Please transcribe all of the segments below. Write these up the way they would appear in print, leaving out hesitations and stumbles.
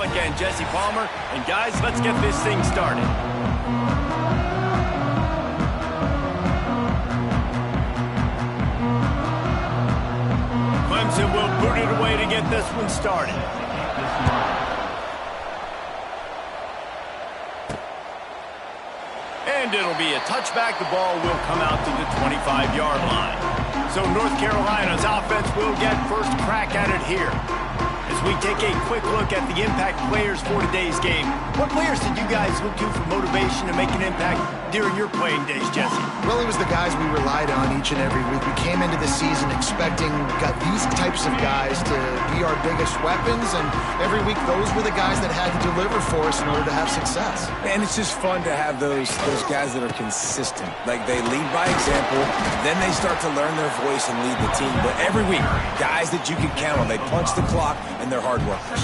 Pollack and Jesse Palmer. And guys, let's get this thing started. Clemson will boot it away to get this one started. And it'll be a touchback. The ball will come out to the 25-yard line. So North Carolina's offense will get first crack at it here. As we take a quick look at the impact players for today's game, what players did you guys look to for motivation to make an impact during your playing days, Jesse? Well, it was the guys we relied on each and every week. We came into the season expecting these types of guys to be our biggest weapons, and every week those were the guys that had to deliver for us in order to have success. And it's just fun to have those guys that are consistent. Like, they lead by example, then they start to learn their voice and lead the team. But every week, guys that you can count on, they punch the clock, and they're hard workers.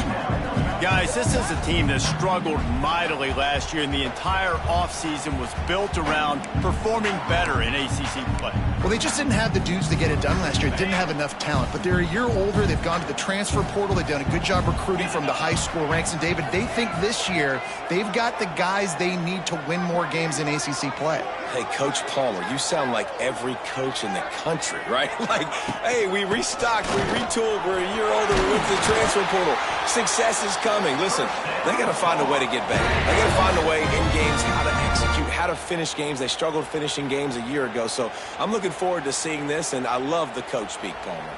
Guys, this is a team that struggled mightily last year, and the entire offseason was built around performing better in ACC play. Well, they just didn't have the dudes to get it done last year. Didn't have enough talent. But they're a year older. They've gone to the transfer portal. They've done a good job recruiting from the high school ranks. And, David, they think this year they've got the guys they need to win more games in ACC play. Hey, Coach Palmer, you sound like every coach in the country, right? Like, hey, we restocked, we retooled, we're a year older, we went to the transfer portal. Success is coming. Listen, they got to find a way to get better. They got to find a way in games how to execute, how to finish games. They struggled finishing games a year ago. So I'm looking forward to seeing this, and I love the coach speak, Palmer.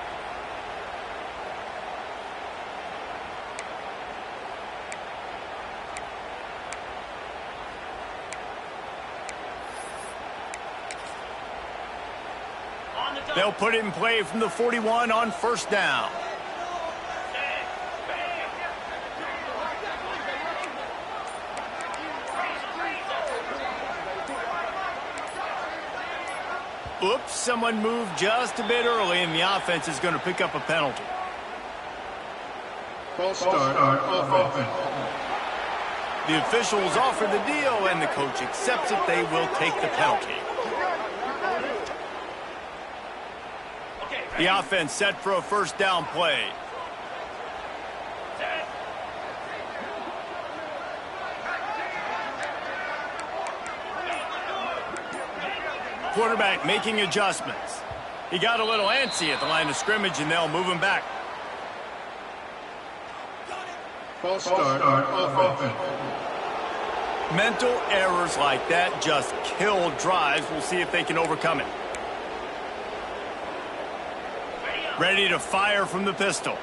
They'll put it in play from the 41 on first down. Oops, someone moved just a bit early, and the offense is going to pick up a penalty. False start on offense. The officials offer the deal, and the coach accepts it. They will take the penalty. The offense set for a first down play. Quarterback making adjustments. He got a little antsy at the line of scrimmage, and they'll move him back. False start on offense. Mental errors like that just kill drives. We'll see if they can overcome it. Ready to fire from the pistol.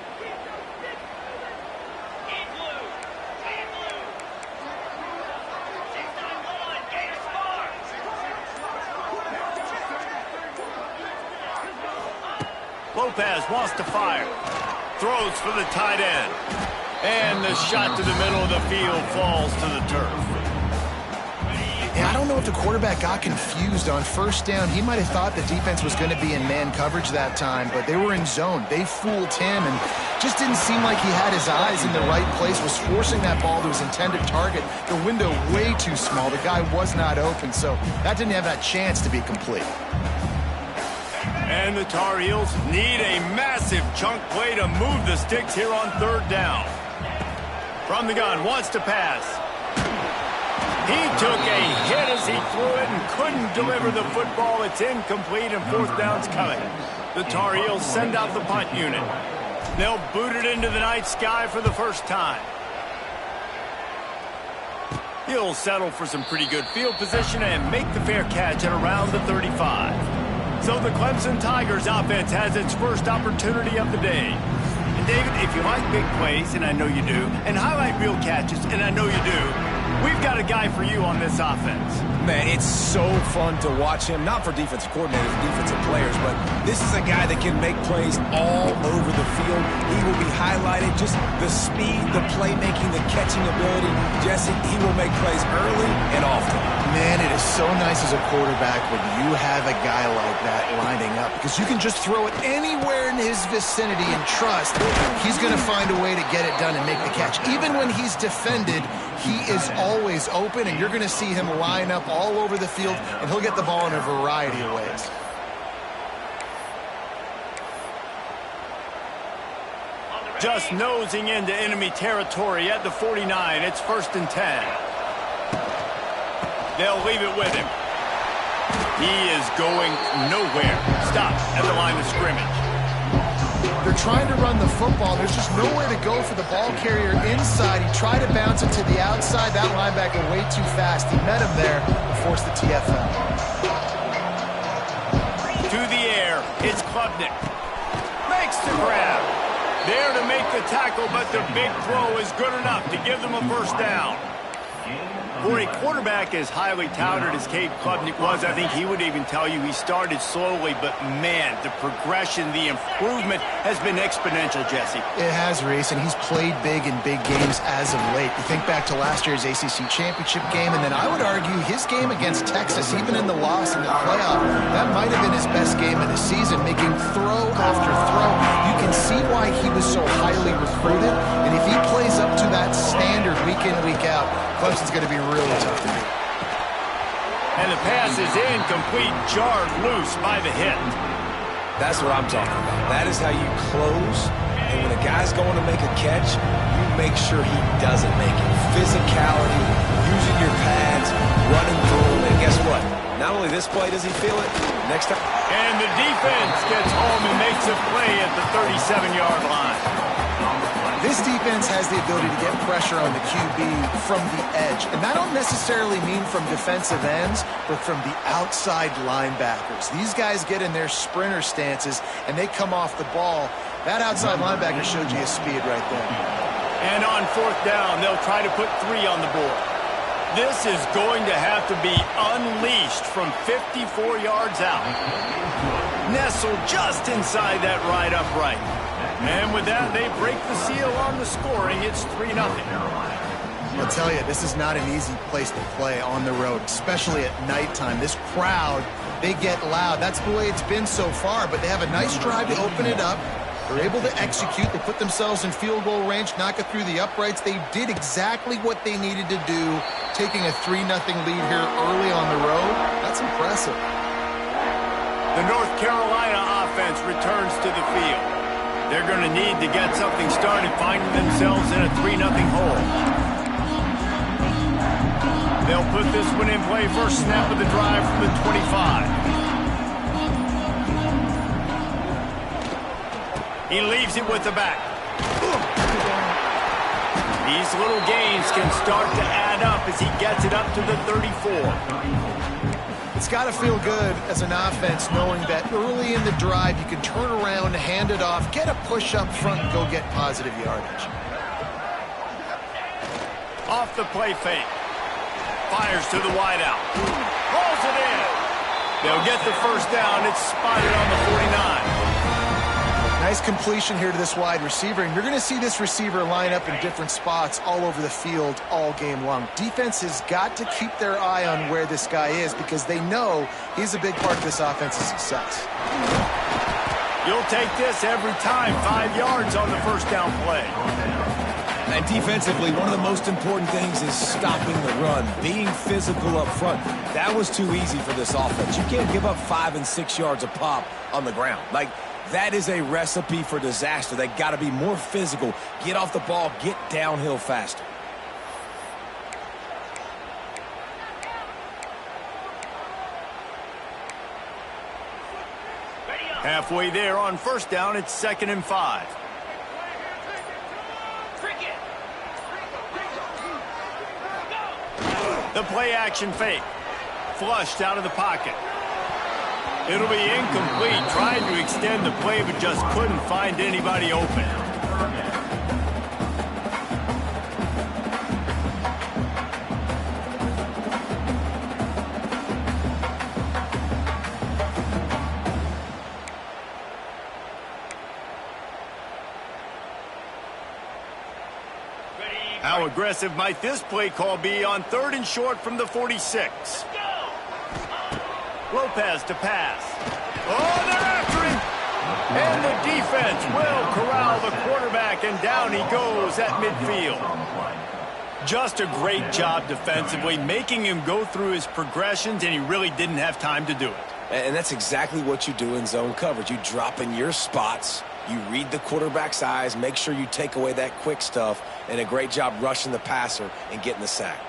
Lopez wants to fire. Throws for the tight end. And the shot to the middle of the field falls to the turf. Yeah, I don't know if the quarterback got confused on first down. He might have thought the defense was going to be in man coverage that time, but they were in zone. They fooled him and just didn't seem like he had his eyes in the right place, was forcing that ball to his intended target. The window way too small. The guy was not open, so that didn't have that chance to be complete. And the Tar Heels need a massive chunk play to move the sticks here on third down. From the gun, wants to pass. He took a hit as he threw it and couldn't deliver the football. It's incomplete, and fourth down's coming. The Tar Heels send out the punt unit. They'll boot it into the night sky for the first time. He'll settle for some pretty good field position and make the fair catch at around the 35. So the Clemson Tigers offense has its first opportunity of the day. And David, if you like big plays, and I know you do, and highlight real catches, and I know you do, we've got a guy for you on this offense. Man, it's so fun to watch him, not for defensive coordinators, defensive players, but this is a guy that can make plays all over the field. He will be highlighted, just the speed, the playmaking, the catching ability. Jesse, he will make plays early and often. Man, it is so nice as a quarterback when you have a guy like that lining up, because you can just throw it anywhere in his vicinity and trust he's going to find a way to get it done and make the catch. Even when he's defended, he is always open, and you're going to see him line up all over the field, and he'll get the ball in a variety of ways. Just nosing into enemy territory at the 49. It's 1st and 10. They'll leave it with him. He is going nowhere. Stop at the line of scrimmage. They're trying to run the football. There's just nowhere to go for the ball carrier inside. He tried to bounce it to the outside. That linebacker way too fast. He met him there and forced the TFL. To the air. It's Klubnik. Makes the grab. There to make the tackle, but the big throw is good enough to give them a first down. For a quarterback as highly touted as Cade Klubnik was, I think he would even tell you he started slowly, but man, the progression, the improvement has been exponential, Jesse. It has, Reese, and he's played big in big games as of late. You think back to last year's ACC championship game, and then I would argue his game against Texas, even in the loss in the playoff, that might have been his best game of the season, making throw after throw. You can see why he was so highly recruited, and if he plays up to that standard week in, week out, Clemson's going to be really tough to beat. And the pass is incomplete, jarred loose by the hit. That's what I'm talking about. That is how you close. And when a guy's going to make a catch, you make sure he doesn't make it. Physicality, using your pads, running through. And guess what? Not only this play does he feel it, next time. And the defense gets home and makes a play at the 37-yard line. This defense has the ability to get pressure on the QB from the edge. And that don't necessarily mean from defensive ends, but from the outside linebackers. These guys get in their sprinter stances, and they come off the ball. That outside linebacker showed you his speed right there. And on 4th down, they'll try to put 3 on the board. This is going to have to be unleashed from 54 yards out. Nestled just inside that right upright. And with that, they break the seal on the scoring. It's 3-0. I'll tell you, this is not an easy place to play on the road, especially at nighttime. This crowd, they get loud. That's the way it's been so far, but they have a nice drive to open it up. They're able to execute. They put themselves in field goal range, knock it through the uprights. They did exactly what they needed to do, taking a 3-0 lead here early on the road. That's impressive. The North Carolina offense returns to the field. They're going to need to get something started, finding themselves in a 3-0 hole. They'll put this one in play. First snap of the drive from the 25. He leaves it with the back. These little gains can start to add up as he gets it up to the 34. It's got to feel good as an offense knowing that early in the drive you can turn around, hand it off, get a push up front, and go get positive yardage. Off the play fake. Fires to the wideout. Rolls it in. They'll get the first down. It's spotted on the 49. Nice completion here to this wide receiver, and you're going to see this receiver line up in different spots all over the field all game long. Defense has got to keep their eye on where this guy is because they know he's a big part of this offense's success. You'll take this every time. 5 yards on the first down play. And defensively, one of the most important things is stopping the run, being physical up front. That was too easy for this offense. You can't give up 5 and 6 yards a pop on the ground. That is a recipe for disaster. They got to be more physical, get off the ball, get downhill faster. Halfway there on first down, it's 2nd and 5. The play action fake. Flushed out of the pocket. It'll be incomplete. Tried to extend the play, but just couldn't find anybody open. How aggressive might this play call be on 3rd and short from the 46? Lopez to pass. Oh, they're after him. And the defense will corral the quarterback, and down he goes at midfield. Just a great job defensively, making him go through his progressions, and he really didn't have time to do it. And that's exactly what you do in zone coverage. You drop in your spots, You read the quarterback's eyes, make sure you take away that quick stuff, and a great job rushing the passer and getting the sack.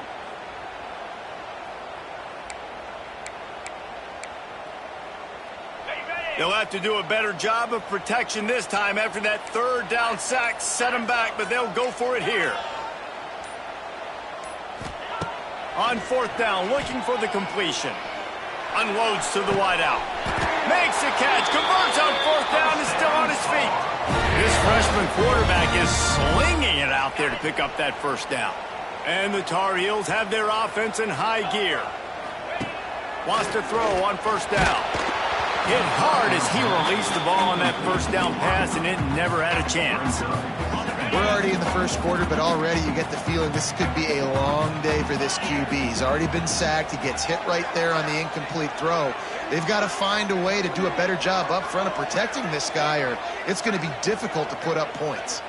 They'll have to do a better job of protection this time after that third down sack set them back, but they'll go for it here. On fourth down, looking for the completion. Unloads to the wideout. Makes a catch, converts on fourth down, is still on his feet. This freshman quarterback is slinging it out there to pick up that first down. And the Tar Heels have their offense in high gear. Wants to throw on first down. Hit hard as he released the ball on that first down pass, and it never had a chance. We're already in the first quarter, but already you get the feeling this could be a long day for this QB. He's already been sacked. He gets hit right there on the incomplete throw. They've got to find a way to do a better job up front of protecting this guy, or it's going to be difficult to put up points.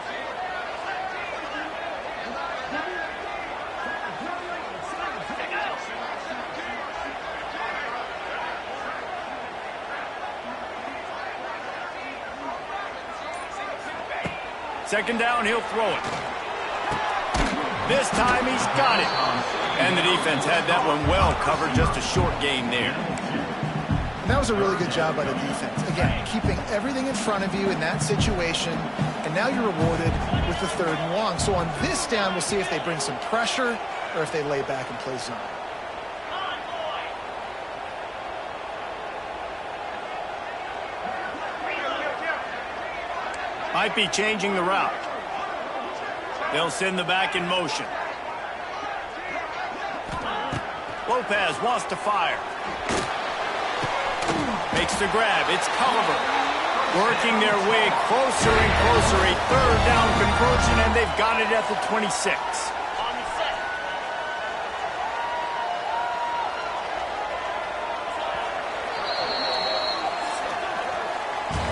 Second down, he'll throw it. This time he's got it. And the defense had that one well covered, just a short gain there. And that was a really good job by the defense. Again, keeping everything in front of you in that situation, and now you're rewarded with the third and long. So on this down, we'll see if they bring some pressure or if they lay back and play zone. Might be changing the route. They'll send the back in motion. Lopez wants to fire. Makes the grab. It's Culliver. Working their way closer and closer. A third down conversion, and they've got it at the 26.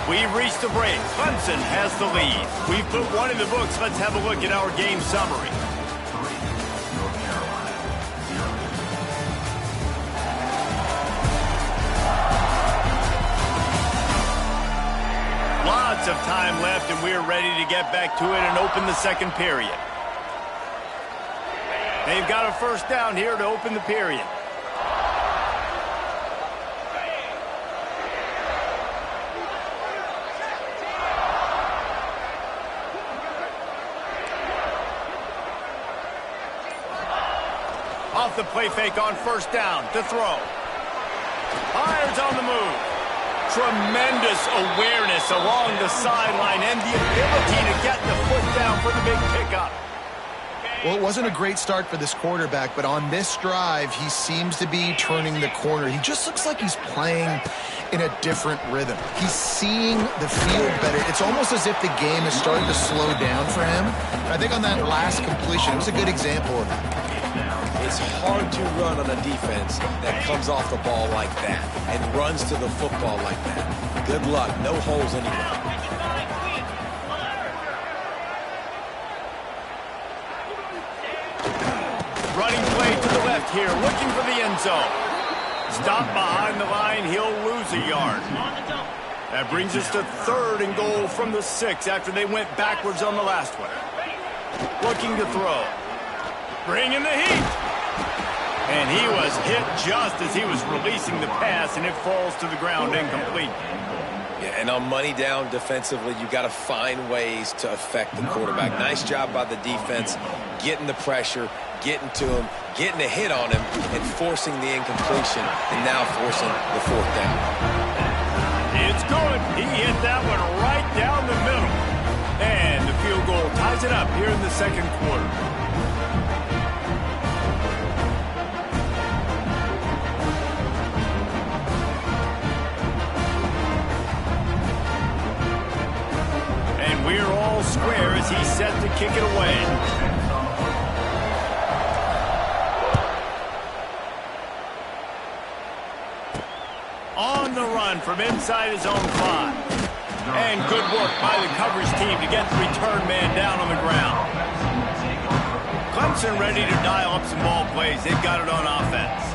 We've reached the break. Clemson has the lead. We've put one in the books. Let's have a look at our game summary. Lots of time left, and we're ready to get back to it and open the second period. They've got a first down here to open the period. Off the play fake on first down to throw. Fires on the move. Tremendous awareness along the sideline and the ability to get the foot down for the big pickup. Well, it wasn't a great start for this quarterback, but on this drive, he seems to be turning the corner. He just looks like he's playing in a different rhythm. He's seeing the field better. It's almost as if the game is starting to slow down for him. And I think on that last completion, it was a good example of that. It's hard to run on a defense that comes off the ball like that and runs to the football like that. Good luck. No holes anywhere. Running play to the left here, looking for the end zone. Stopped behind the line, he'll lose a yard. That brings us to third and goal from the 6 after they went backwards on the last one. Looking to throw. Bringing the heat. And he was hit just as he was releasing the pass, and it falls to the ground incomplete. Yeah, and on money down defensively, you got to find ways to affect the quarterback. Nice job by the defense, getting the pressure, getting to him, getting a hit on him, and forcing the incompletion, and now forcing the fourth down. It's good. He hit that one right down the middle. And the field goal ties it up here in the second quarter. We're all square as he's set to kick it away. On the run from inside his own 5. And good work by the coverage team to get the return man down on the ground. Clemson ready to dial up some ball plays. They've got it on offense.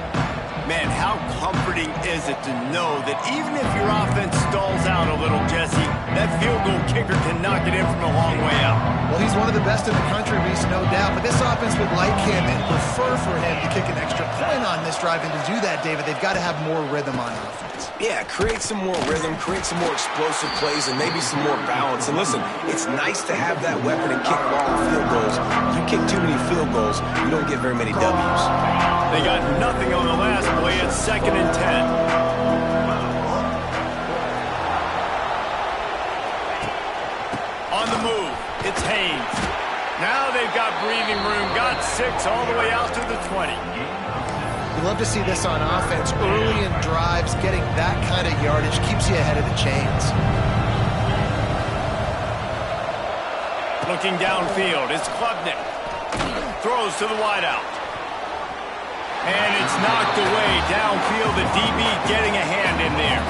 Man, how comforting is it to know that even if your offense stalls out a little, Jesse, that field goal kicker can knock it in from a long way out. Well, he's one of the best in the country, Reese, no doubt. But this offense would like him and prefer for him to kick an extra point on this drive. And to do that, David, they've got to have more rhythm on offense. Yeah, create some more rhythm, create some more explosive plays, and maybe some more balance. And listen, it's nice to have that weapon and kick long field goals. You kick too many field goals, you don't get very many W's. They got nothing on the last play. It's 2nd and 10. On the move, it's Haynes. Now they've got breathing room. Got 6 all the way out to the 20. You love to see this on offense. Early in drives, getting that kind of yardage keeps you ahead of the chains. Looking downfield, it's Klubnik. Throws to the wideout. And it's knocked away downfield. The DB getting a hand in there.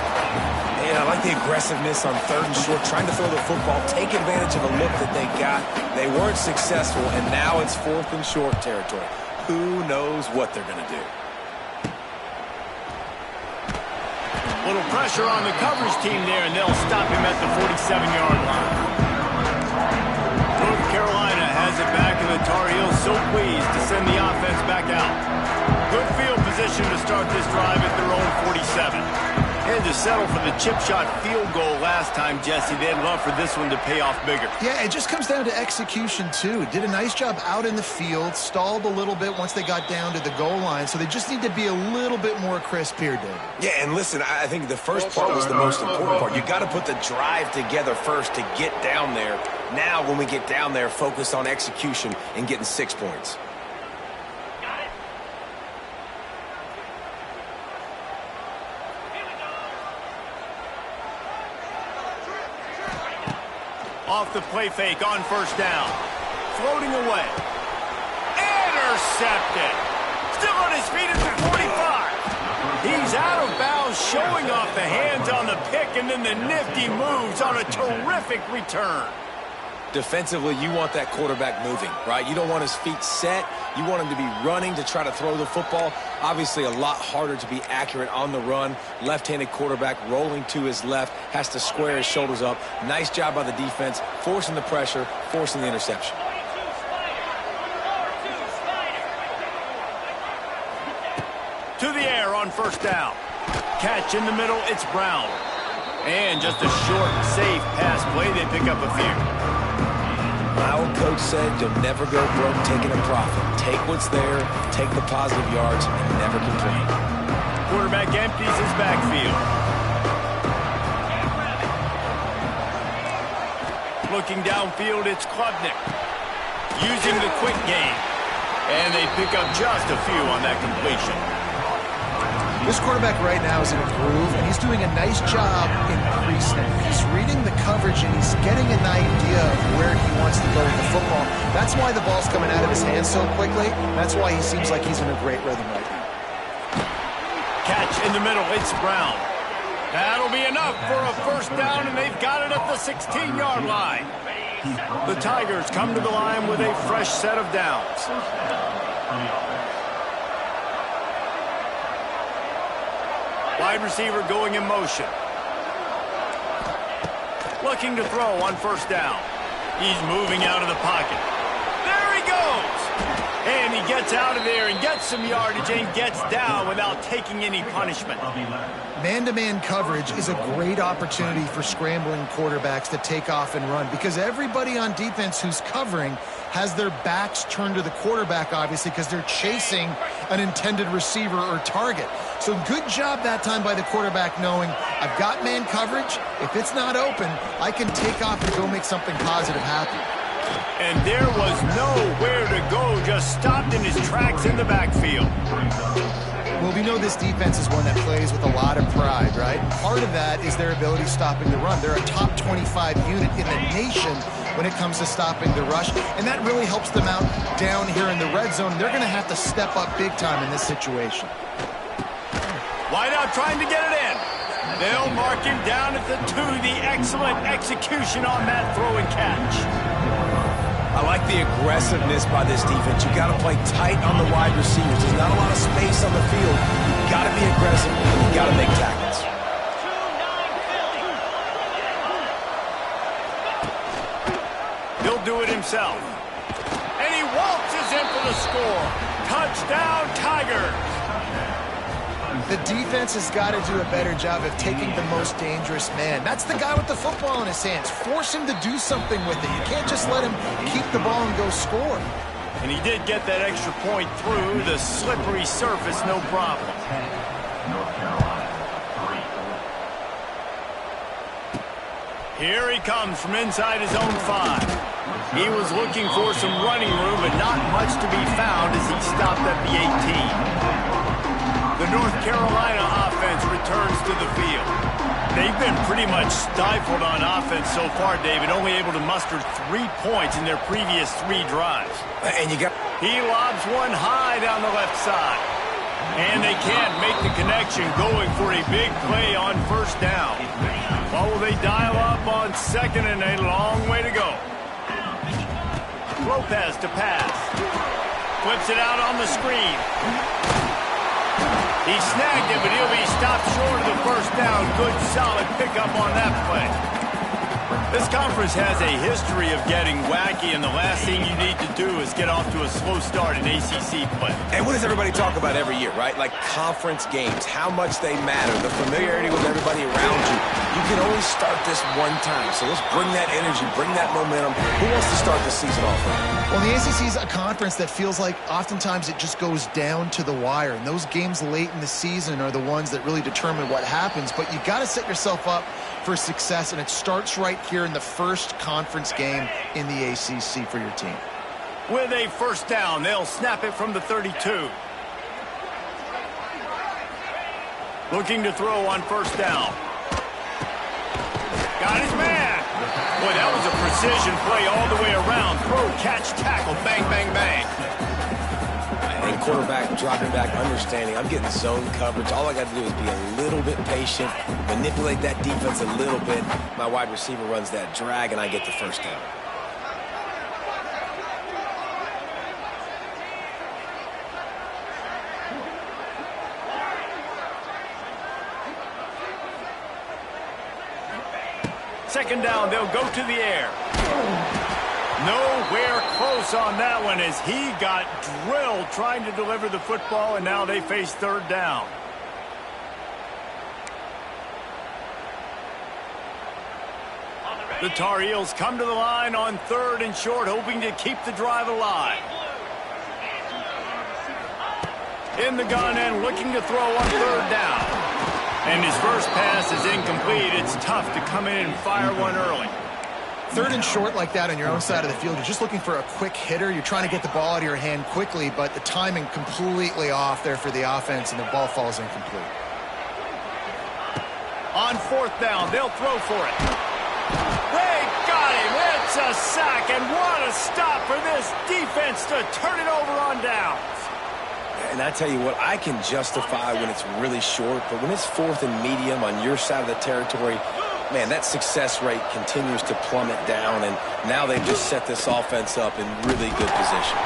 Yeah, I like the aggressiveness on 3rd and short, trying to throw the football, take advantage of a look that they got. They weren't successful, and now it's 4th and short territory. Who knows what they're going to do? Little pressure on the coverage team there, and they'll stop him at the 47-yard line. North Carolina has it back, and the Tar Heels so pleased to send the offense back out. Good field position to start this drive at their own 47. And to settle for the chip shot field goal last time, Jesse, they'd love for this one to pay off bigger. Yeah, it just comes down to execution, too. Did a nice job out in the field, stalled a little bit once they got down to the goal line, so they just need to be a little bit more crisp here, David. Yeah, and listen, I think the first part was the most important part. You got to put the drive together first to get down there. Now, when we get down there, focus on execution and getting 6 points. Off the play fake on 1st down. Floating away. Intercepted. Still on his feet at the 45. He's out of bounds, showing off the hands on the pick, and then the nifty moves on a terrific return. Defensively, you want that quarterback moving, right? You don't want his feet set. You want him to be running to try to throw the football. Obviously, a lot harder to be accurate on the run. Left-handed quarterback rolling to his left, has to square his shoulders up. Nice job by the defense, forcing the pressure, forcing the interception. To the air on 1st down. Catch in the middle, it's Brown. And just a short, safe pass play, they pick up a few. My old coach said you'll never go broke taking a profit. Take what's there, take the positive yards, and never complain. Quarterback empties his backfield. Looking downfield, it's Klubnik. Using the quick game. And they pick up just a few on that completion. This quarterback right now is in a groove, and he's doing a nice job in pre-snap. He's reading the coverage, and he's getting an idea of where he wants to go with the football. That's why the ball's coming out of his hands so quickly. That's why he seems like he's in a great rhythm right now. Catch in the middle, it's Brown. That'll be enough for a 1st down, and they've got it at the 16-yard line. The Tigers come to the line with a fresh set of downs. Wide receiver going in motion. Looking to throw on 1st down. He's moving out of the pocket. There he goes! And he gets out of there and gets some yardage and gets down without taking any punishment. Man-to-man coverage is a great opportunity for scrambling quarterbacks to take off and run because everybody on defense who's covering has their backs turned to the quarterback, obviously, because they're chasing an intended receiver or target. So good job that time by the quarterback knowing I've got man coverage. If it's not open, I can take off and go make something positive happen. And there was nowhere to go, just stopped in his tracks in the backfield. Well, we know this defense is one that plays with a lot of pride, right? Part of that is their ability stopping the run. They're a top 25 unit in the nation when it comes to stopping the rush, and that really helps them out down here in the red zone. They're going to have to step up big time in this situation. Wideout trying to get it in. They'll mark him down at the 2. The excellent execution on that throw and catch. I like the aggressiveness by this defense. You got to play tight on the wide receivers. There's not a lot of space on the field. You got to be aggressive, and you got to make tackles. He'll do it himself. And he waltzes in for the score. Touchdown, Tigers. The defense has got to do a better job of taking the most dangerous man. That's the guy with the football in his hands. Force him to do something with it. You can't just let him keep the ball and go score. And he did get that extra point through the slippery surface, no problem. Here he comes from inside his own 5. He was looking for some running room, but not much to be found as he stopped at the 18. The North Carolina offense returns to the field. They've been pretty much stifled on offense so far, David, only able to muster 3 points in their previous 3 drives. And you got... He lobs one high down the left side. And they can't make the connection, going for a big play on first down. What will they dial up on second and a long way to go? Lopez to pass. Flips it out on the screen. He snagged it, but he'll be stopped short of the first down. Good, solid pickup on that play. This conference has a history of getting wacky, and the last thing you need to do is get off to a slow start in ACC play. And what does everybody talk about every year, right? Like conference games, how much they matter, the familiarity with everybody around you. You can only start this one time, so let's bring that energy, bring that momentum. Who wants to start the season off right? Well, the ACC is a conference that feels like oftentimes it just goes down to the wire, and those games late in the season are the ones that really determine what happens. But you got to set yourself up for success, and it starts right here in the first conference game in the ACC for your team. With a first down, they'll snap it from the 32. Looking to throw on first down. Got his man. Boy, that was a precision play all the way around. Throw, catch, tackle, bang, bang, bang. And quarterback dropping back, understanding I'm getting zone coverage. All I got to do is be a little bit patient, manipulate that defense a little bit. My wide receiver runs that drag, and I get the first down. Second down, they'll go to the air. Nowhere close on that one as he got drilled trying to deliver the football, and now they face third down. The Tar Heels come to the line on third and short, hoping to keep the drive alive. In the gun and looking to throw on third down. And his first pass is incomplete. It's tough to come in and fire one early. Third and short like that on your own side of the field, you're just looking for a quick hitter. You're trying to get the ball out of your hand quickly, but the timing completely off there for the offense, and the ball falls incomplete. On fourth down, they'll throw for it. They got him. It's a sack, and what a stop for this defense to turn it over on downs. And I tell you what, I can justify when it's really short, but when it's fourth and medium on your side of the territory, man, that success rate continues to plummet down, and now they've just set this offense up in really good position.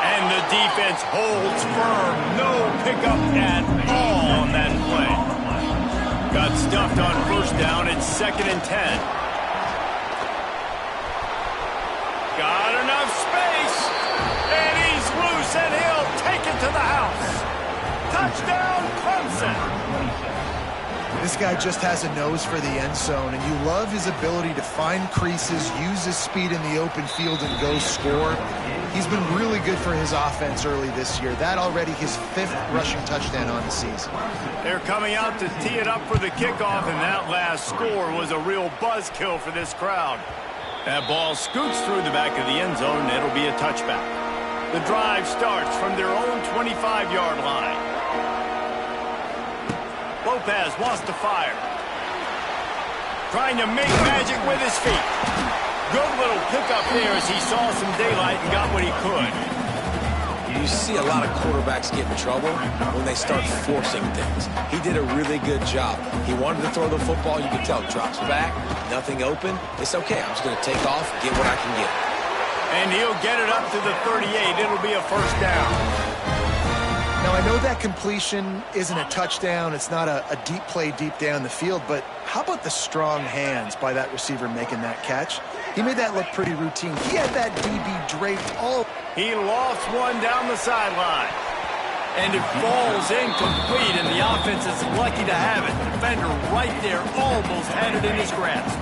And the defense holds firm. No pickup at all on that play. Got stuffed on first down. It's 2nd and 10. Got enough space. And he's loose, and he'll take it to the house. Touchdown, Clemson. This guy just has a nose for the end zone, and you love his ability to find creases, use his speed in the open field, and go score. He's been really good for his offense early this year. That already his 5th rushing touchdown on the season. They're coming out to tee it up for the kickoff, and that last score was a real buzzkill for this crowd. That ball scoots through the back of the end zone, and it'll be a touchback. The drive starts from their own 25-yard line. Lopez wants to fire. Trying to make magic with his feet. Good little pickup there as he saw some daylight and got what he could. You see a lot of quarterbacks get in trouble when they start forcing things. He did a really good job. He wanted to throw the football. You could tell, drops back, nothing open. It's okay. I'm just going to take off, get what I can get. And he'll get it up to the 38. It'll be a first down. Now, I know that completion isn't a touchdown. It's not a deep play deep down the field, but how about the strong hands by that receiver making that catch? He made that look pretty routine. He had that DB draped all. He lofts one down the sideline. And it falls incomplete, and the offense is lucky to have it. Defender right there almost had it in his grasp.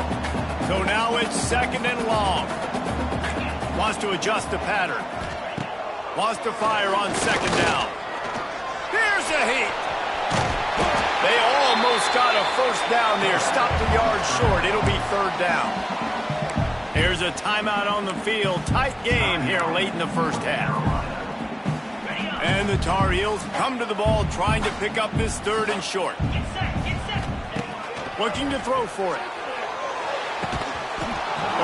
So now it's second and long. Wants to adjust the pattern. Wants to fire on second down. Here's a heat. They almost got a first down there. Stopped a yard short. It'll be third down. Here's a timeout on the field. Tight game here late in the first half. And the Tar Heels come to the ball trying to pick up this third and short. Looking to throw for it.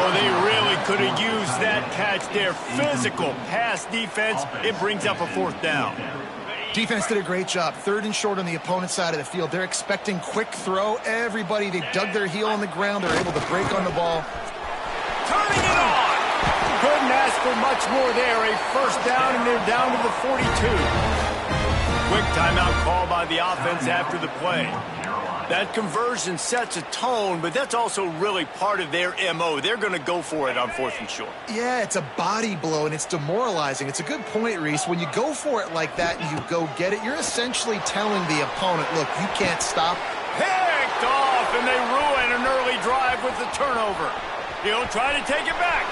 Oh, they really could have used that catch there. Physical pass defense. It brings up a fourth down. Defense did a great job. Third and short on the opponent's side of the field. They're expecting quick throw. Everybody, they dug their heel on the ground. They're able to break on the ball. Turning it on. Couldn't ask for much more there. A first down, and they're down to the 42. Quick timeout call by the offense after the play. That conversion sets a tone, but that's also really part of their MO. They're going to go for it on fourth and short. Yeah, it's a body blow, and it's demoralizing. It's a good point, Reese. When you go for it like that and you go get it, you're essentially telling the opponent, look, you can't stop. Picked off, and they ruin an early drive with the turnover. He'll try to take it back.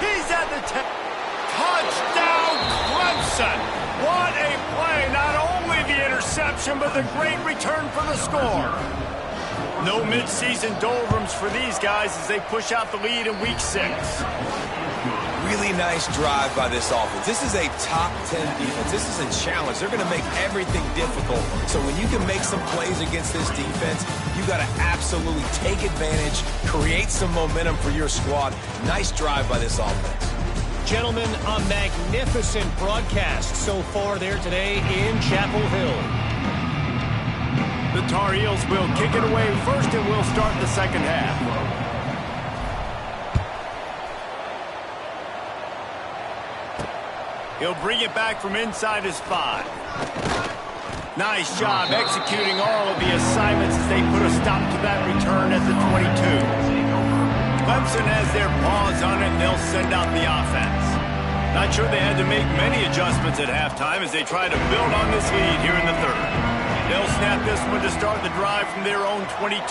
He's at the touchdown, Clemson. What a play. Not only the interception, but the great return for the score. No midseason doldrums for these guys as they push out the lead in week 6. Really nice drive by this offense. This is a top 10 defense. This is a challenge. They're going to make everything difficult. So when you can make some plays against this defense, you got to absolutely take advantage, create some momentum for your squad. Nice drive by this offense. Gentlemen, a magnificent broadcast so far there today in Chapel Hill. The Tar Heels will kick it away first, and we'll start the second half. He'll bring it back from inside his 5. Nice job executing all of the assignments as they put a stop to that return at the 22. Clemson has their paws on it, and they'll send out the offense. Not sure they had to make many adjustments at halftime as they try to build on this lead here in the third. They'll snap this one to start the drive from their own 22.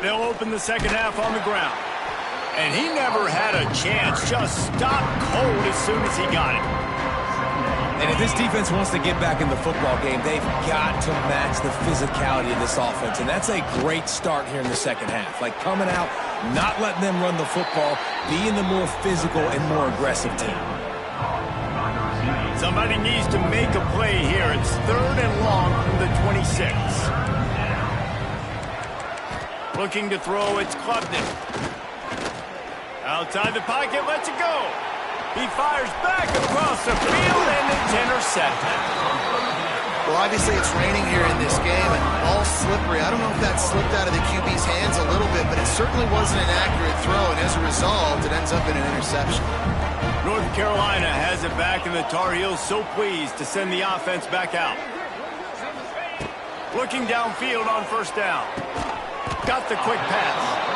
They'll open the second half on the ground. And he never had a chance. Just stopped cold as soon as he got it. And if this defense wants to get back in the football game, they've got to match the physicality of this offense. And that's a great start here in the second half. Like coming out, not letting them run the football, being the more physical and more aggressive team. Somebody needs to make a play here. It's third and long from the 26. Looking to throw, it's Klubnik. Outside the pocket, lets it go. He fires back across the field, and it's intercepted. Well, obviously it's raining here in this game, and all slippery. I don't know if that slipped out of the QB's hands a little bit, but it certainly wasn't an accurate throw, and as a result, it ends up in an interception. North Carolina has it back, and the Tar Heels so pleased to send the offense back out. Looking downfield on first down. Got the quick pass.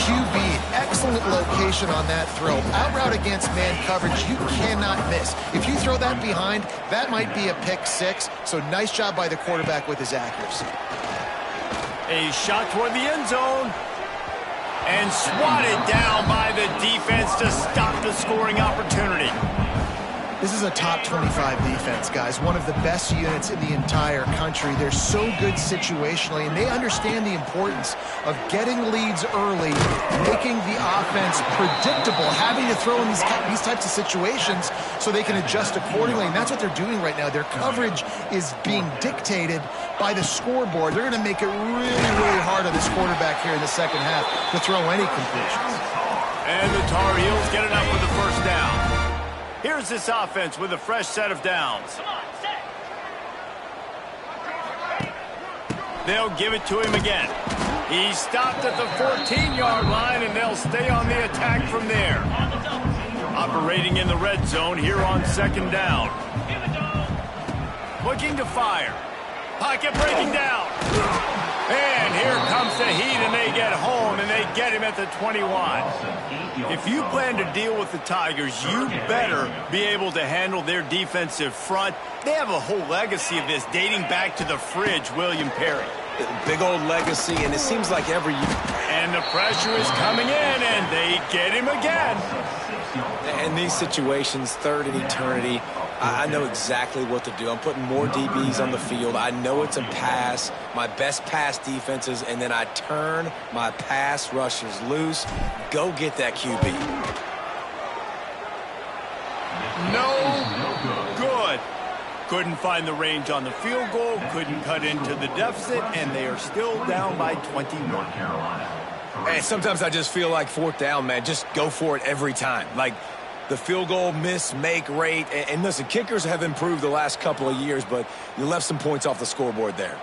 QB, excellent location on that throw. Out route against man coverage, you cannot miss. If you throw that behind, that might be a pick 6. So nice job by the quarterback with his accuracy. A shot toward the end zone. And swatted down by the defense to stop the scoring opportunity. This is a top 25 defense, guys. One of the best units in the entire country. They're so good situationally, and they understand the importance of getting leads early, making the offense predictable, having to throw in these types of situations so they can adjust accordingly, and that's what they're doing right now. Their coverage is being dictated by the scoreboard. They're going to make it really, really hard on this quarterback here in the second half to throw any completions. And the Tar Heels get it up for the first down. Here's this offense with a fresh set of downs. They'll give it to him again. He stopped at the 14-yard line, and they'll stay on the attack from there. Operating in the red zone here on second down. Looking to fire. Pocket breaking down. And here comes the heat, and they get home, and they get him at the 21. If you plan to deal with the Tigers, you better be able to handle their defensive front. They have a whole legacy of this dating back to the fridge, William Perry. Big old legacy, and it seems like every year. And the pressure is coming in, and they get him again. In these situations, third and eternity, I know exactly what to do. I'm putting more DBs on the field. I know it's a pass, my best pass defenses, and then I turn my pass rushers loose. Go get that QB. No good. Couldn't find the range on the field goal, couldn't cut into the deficit, and they are still down by 21. Hey, sometimes I just feel like fourth down, man. Just go for it every time. Like, the field goal miss, make rate. And listen, kickers have improved the last couple of years, but you left some points off the scoreboard there.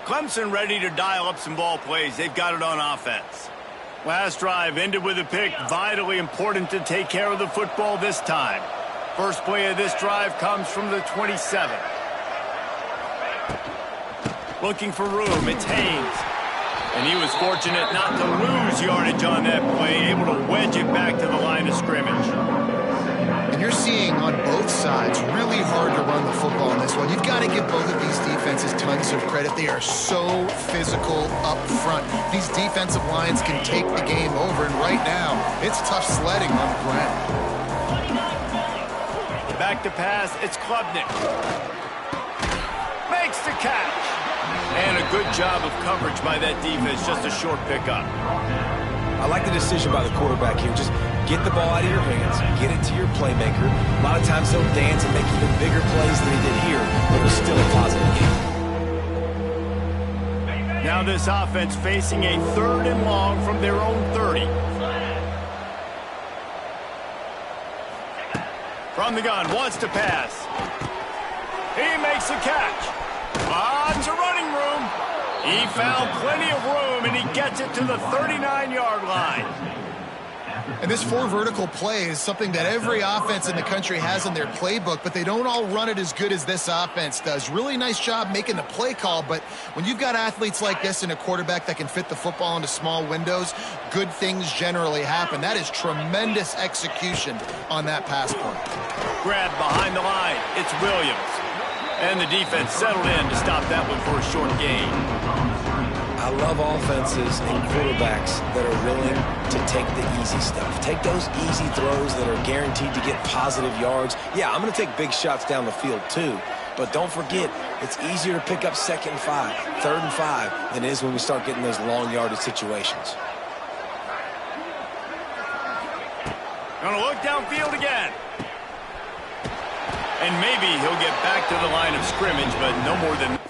Clemson ready to dial up some ball plays. They've got it on offense. Last drive ended with a pick. Vitally important to take care of the football this time. First play of this drive comes from the 27. Looking for room. It's Haynes. And he was fortunate not to lose yardage on that play, able to wedge it back to the line of scrimmage. And you're seeing on both sides really hard to run the football in this one. You've got to give both of these defenses tons of credit. They are so physical up front. These defensive lines can take the game over, and right now, it's tough sledding on the ground. Back to pass, it's Klubnik. Makes the catch. And a good job of coverage by that defense, just a short pickup. I like the decision by the quarterback here. Just get the ball out of your hands, get it to your playmaker. A lot of times he'll dance and make even bigger plays than he did here, but it was still a positive game. Now this offense facing a third and long from their own 30. From the gun, wants to pass. He makes a catch. Lots of running room. He found plenty of room, and he gets it to the 39-yard line. And this four vertical play is something that every offense in the country has in their playbook, but they don't all run it as good as this offense does. Really nice job making the play call, but when you've got athletes like this and a quarterback that can fit the football into small windows, good things generally happen. That is tremendous execution on that pass play. Grab behind the line. It's Williams. And the defense settled in to stop that one for a short gain. I love offenses and quarterbacks that are willing to take the easy stuff. Take those easy throws that are guaranteed to get positive yards. Yeah, I'm going to take big shots down the field too. But don't forget, it's easier to pick up second and 5, third and 5 than it is when we start getting those long yardage situations. Gonna look downfield again. And maybe he'll get back to the line of scrimmage, but no more than...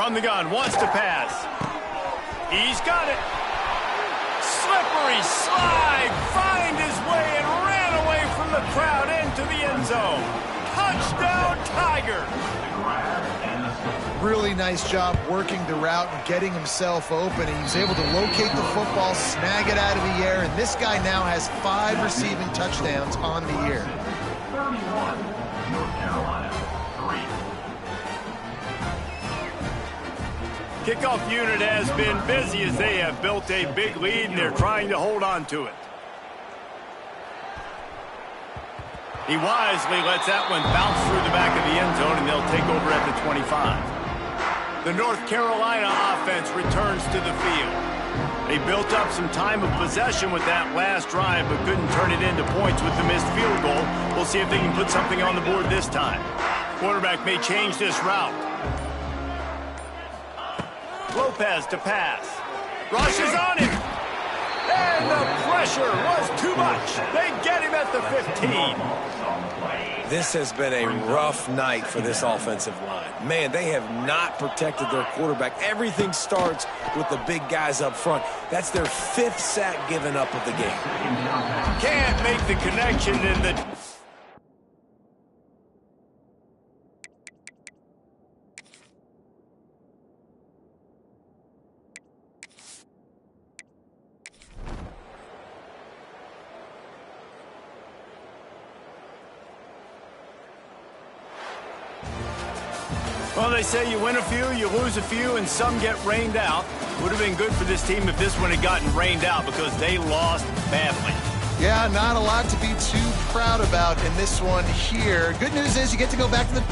From the gun, wants to pass. He's got it. Slippery slide, find his way and ran away from the crowd into the end zone. Touchdown, Tiger. Really nice job working the route and getting himself open. He was able to locate the football, snag it out of the air, and this guy now has 5 receiving touchdowns on the year. 31, North Carolina, 3. Kickoff unit has been busy as they have built a big lead and they're trying to hold on to it. He wisely lets that one bounce through the back of the end zone, and they'll take over at the 25. The North Carolina offense returns to the field. They built up some time of possession with that last drive, but couldn't turn it into points with the missed field goal. We'll see if they can put something on the board this time. Quarterback may change this route. Lopez to pass. Rush is on him. And the pressure was too much. They get him at the 15. This has been a rough night for this offensive line. Man, they have not protected their quarterback. Everything starts with the big guys up front. That's their 5th sack given up of the game. Can't make the connection in the... Well, they say you win a few, you lose a few, and some get rained out. Would have been good for this team if this one had gotten rained out because they lost badly. Yeah, not a lot to be too proud about in this one here. Good news is you get to go back to the...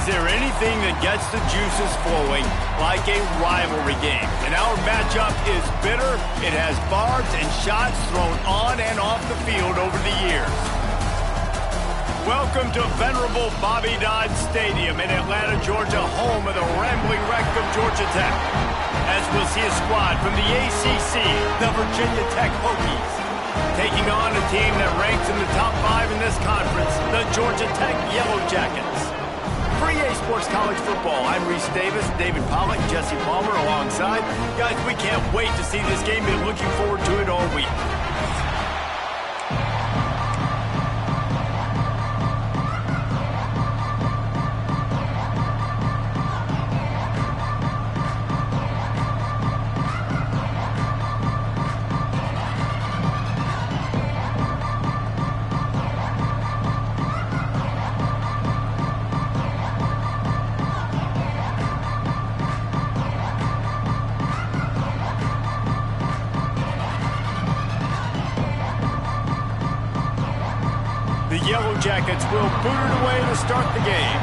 Is there anything that gets the juices flowing like a rivalry game? And our matchup is bitter. It has barbs and shots thrown on and off the field over the years. Welcome to venerable Bobby Dodd Stadium in Atlanta, Georgia, home of the rambling wreck of Georgia Tech. As we'll see a squad from the ACC, the Virginia Tech Hokies, taking on a team that ranks in the top 5 in this conference, the Georgia Tech Yellow Jackets. For EA Sports College Football, I'm Reese Davis, David Pollack, Jesse Palmer alongside. Guys, we can't wait to see this game. Been looking forward to it all week. The Yellow Jackets will boot it away to start the game.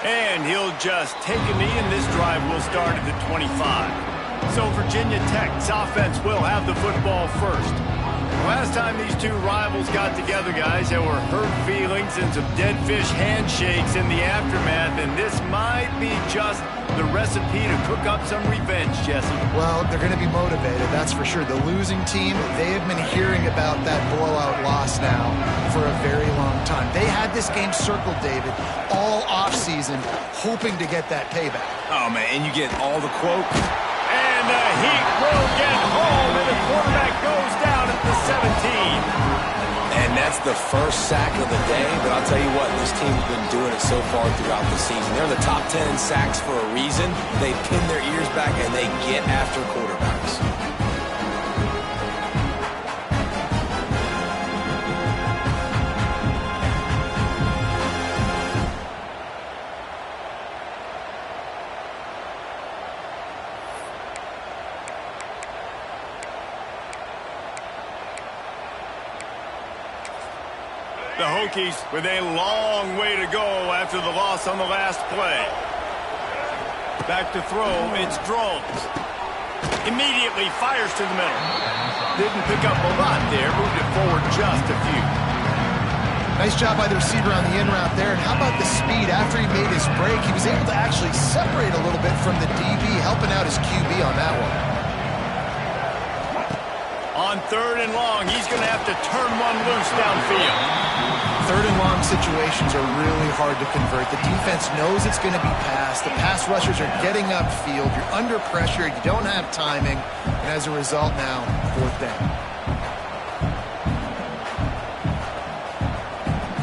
And he'll just take a knee, and this drive will start at the 25. So Virginia Tech's offense will have the football first. Last time these two rivals got together, guys, there were hurt feelings and some dead fish handshakes in the aftermath, and this might be just the recipe to cook up some revenge, Jesse. Well, they're going to be motivated, that's for sure. The losing team, they have been hearing about that blowout loss now for a very long time. They had this game circled, David, all offseason, hoping to get that payback. Oh, man, and you get all the quote. And the Heat will get home, and the quarterback goes down at the 17. And that's the first sack of the day, but I'll tell you what, this team's been doing it so far throughout the season. They're in the top 10 in sacks for a reason. They pin their ears back, and they get after quarterbacks. The Hokies with a long way to go after the loss on the last play. Back to throw, it's Drones. Immediately fires to the middle. Didn't pick up a lot there, moved it forward just a few. Nice job by the receiver on the in route there. And how about the speed? After he made his break, he was able to actually separate a little bit from the DB, helping out his QB on that one. On 3rd and long, he's going to have to turn one loose downfield. 3rd and long situations are really hard to convert. The defense knows it's going to be passed. The pass rushers are getting upfield. You're under pressure. You don't have timing. And as a result now, 4th down.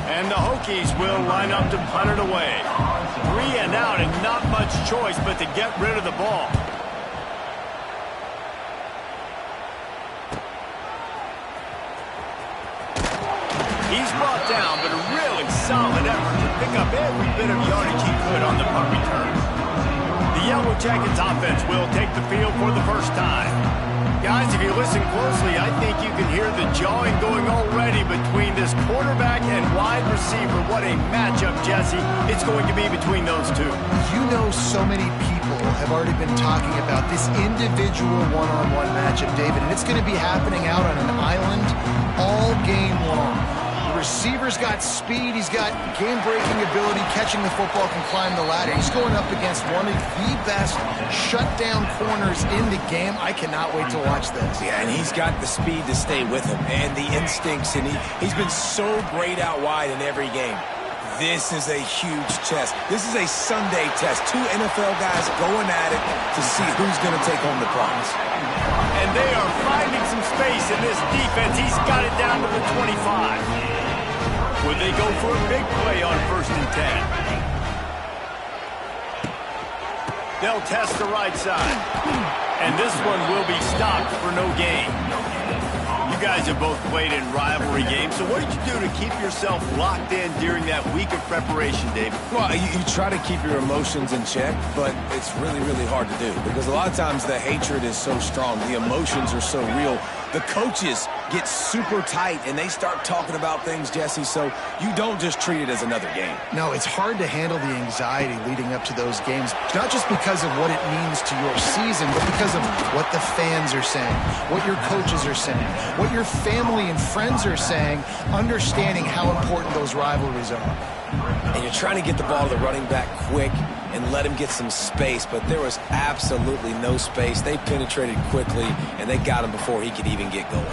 And the Hokies will line up to punt it away. 3 and out, and not much choice but to get rid of the ball. He's brought down, but a really solid effort to pick up every bit of yardage he could on the punt return. The Yellow Jackets offense will take the field for the first time. Guys, if you listen closely, I think you can hear the jawing going already between this quarterback and wide receiver. What a matchup, Jesse, it's going to be between those two. You know, so many people have already been talking about this individual one-on-one matchup, David, and it's going to be happening out on an island all game long. Receiver's got speed, he's got game-breaking ability, catching the football, can climb the ladder. He's going up against one of the best shutdown corners in the game. I cannot wait to watch this. Yeah, and he's got the speed to stay with him and the instincts, and he's been so great out wide in every game. This is a huge test. This is a Sunday test. 2 NFL guys going at it to see who's going to take home the prize. And they are finding some space in this defense. He's got it down to the 25. Would they go for a big play on 1st and 10? They'll test the right side. And this one will be stopped for no gain. You guys have both played in rivalry games, so what did you do to keep yourself locked in during that week of preparation, David? Well, you try to keep your emotions in check, but it's really, really hard to do because a lot of times the hatred is so strong, the emotions are so real. the coaches get super tight and they start talking about things, Jesse, so you don't just treat it as another game. No, it's hard to handle the anxiety leading up to those games, not just because of what it means to your season, but because of what the fans are saying, what your coaches are saying, what your family and friends are saying, understanding how important those rivalries are. And you're trying to get the ball to the running back quick and let him get some space, but there was absolutely no space. They penetrated quickly, and they got him before he could even get going.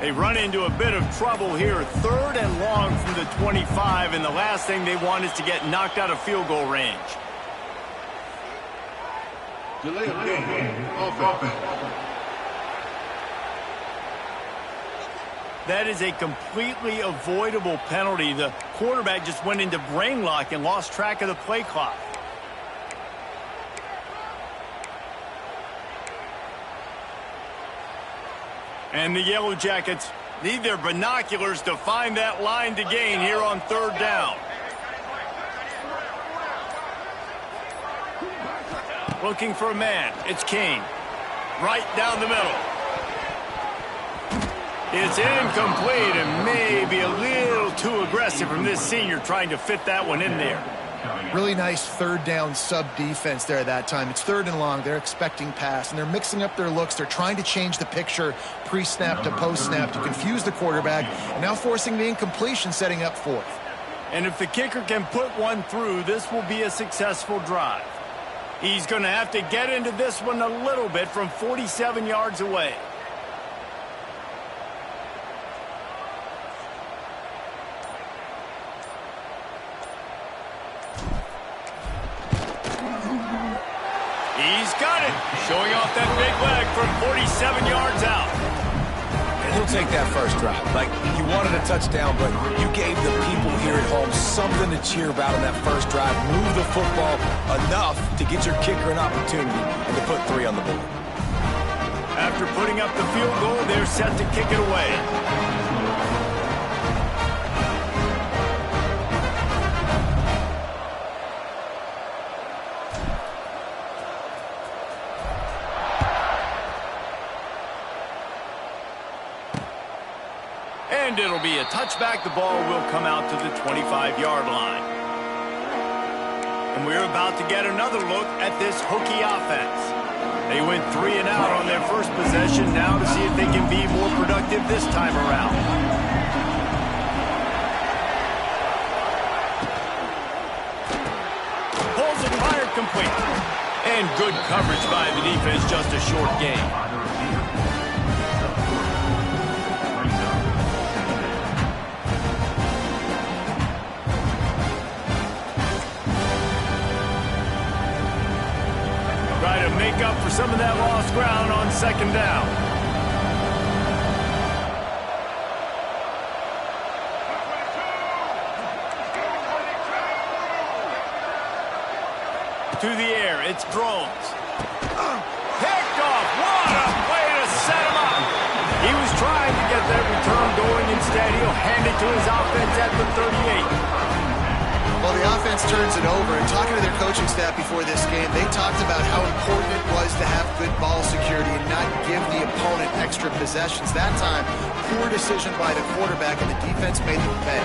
They run into a bit of trouble here. 3rd and long from the 25, and the last thing they want is to get knocked out of field goal range. Delay of game. Offense. That is a completely avoidable penalty. The quarterback just went into brain lock and lost track of the play clock. And the Yellow Jackets need their binoculars to find that line to gain here on 3rd down. Looking for a man. It's Kane. Right down the middle. It's incomplete and maybe a little too aggressive from this senior trying to fit that one in there. Really nice 3rd down sub-defense there that time. It's 3rd and long. They're expecting pass, and they're mixing up their looks. They're trying to change the picture pre-snap to post-snap to confuse the quarterback, and now forcing the incompletion, setting up 4th. And if the kicker can put one through, this will be a successful drive. He's going to have to get into this one a little bit from 47 yards away. He's got it. Showing off that big leg from 47 yards out. And he'll take that first drive. Like, you wanted a touchdown, but you gave the people here at home something to cheer about in that first drive. Move the football enough to get your kicker an opportunity and to put 3 on the board. After putting up the field goal, they're set to kick it away. And it'll be a touchback. The ball will come out to the 25-yard line. And we're about to get another look at this Hokie offense. They went 3 and out on their first possession. Now to see if they can be more productive this time around. Pulls it fired complete. And good coverage by the defense, just a short gain. Try to make up for some of that lost ground on 2nd down. To the air, it's Drones. Picked off. What a way to set him up. He was trying to get that return going. Instead, he'll hand it to his offense at the 38. Well, the offense turns it over, and talking to their coaching staff before this game, they talked about how important it was to have good ball security and not give the opponent extra possessions. That time, poor decision by the quarterback, and the defense made them pay.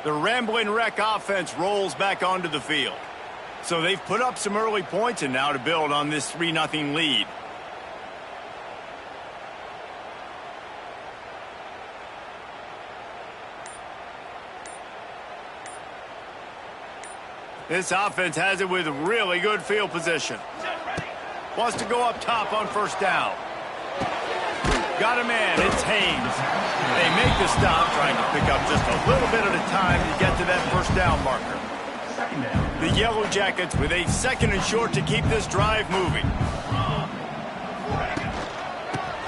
The Ramblin' Wreck offense rolls back onto the field. So they've put up some early points, and now to build on this 3-0 lead. This offense has it with really good field position. Wants to go up top on 1st down. Got a man. It's Haynes. They make the stop, trying to pick up just a little bit at a time to get to that 1st down marker. second down. The Yellow Jackets with a second and short to keep this drive moving.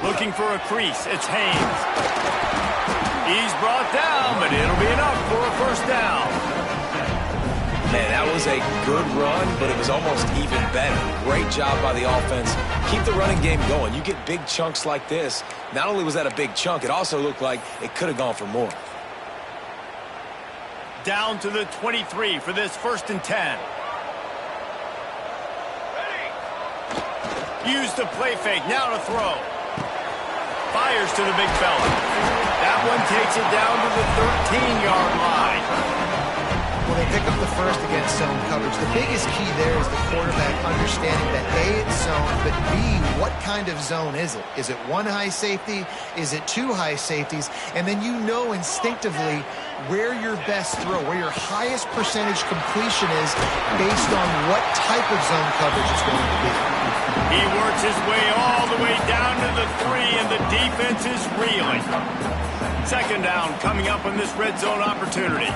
Looking for a crease. It's Haynes. He's brought down, but it'll be enough for a first down. Man, that was a good run, but it was almost even better. Great job by the offense. Keep the running game going. You get big chunks like this. Not only was that a big chunk, it also looked like it could have gone for more. Down to the 23 for this 1st and 10. Use the play fake. Now to throw. Fires to the big fella. That one takes it down to the 13-yard line. Well, they pick up the first against zone coverage. The biggest key there is the quarterback understanding that A, it's zone, but B, what kind of zone is it? Is it one high safety? Is it two high safeties? And then you know instinctively where your best throw, where your highest percentage completion is based on what type of zone coverage it's going to be. He works his way all the way down to the 3, and the defense is reeling. 2nd down coming up on this red zone opportunity.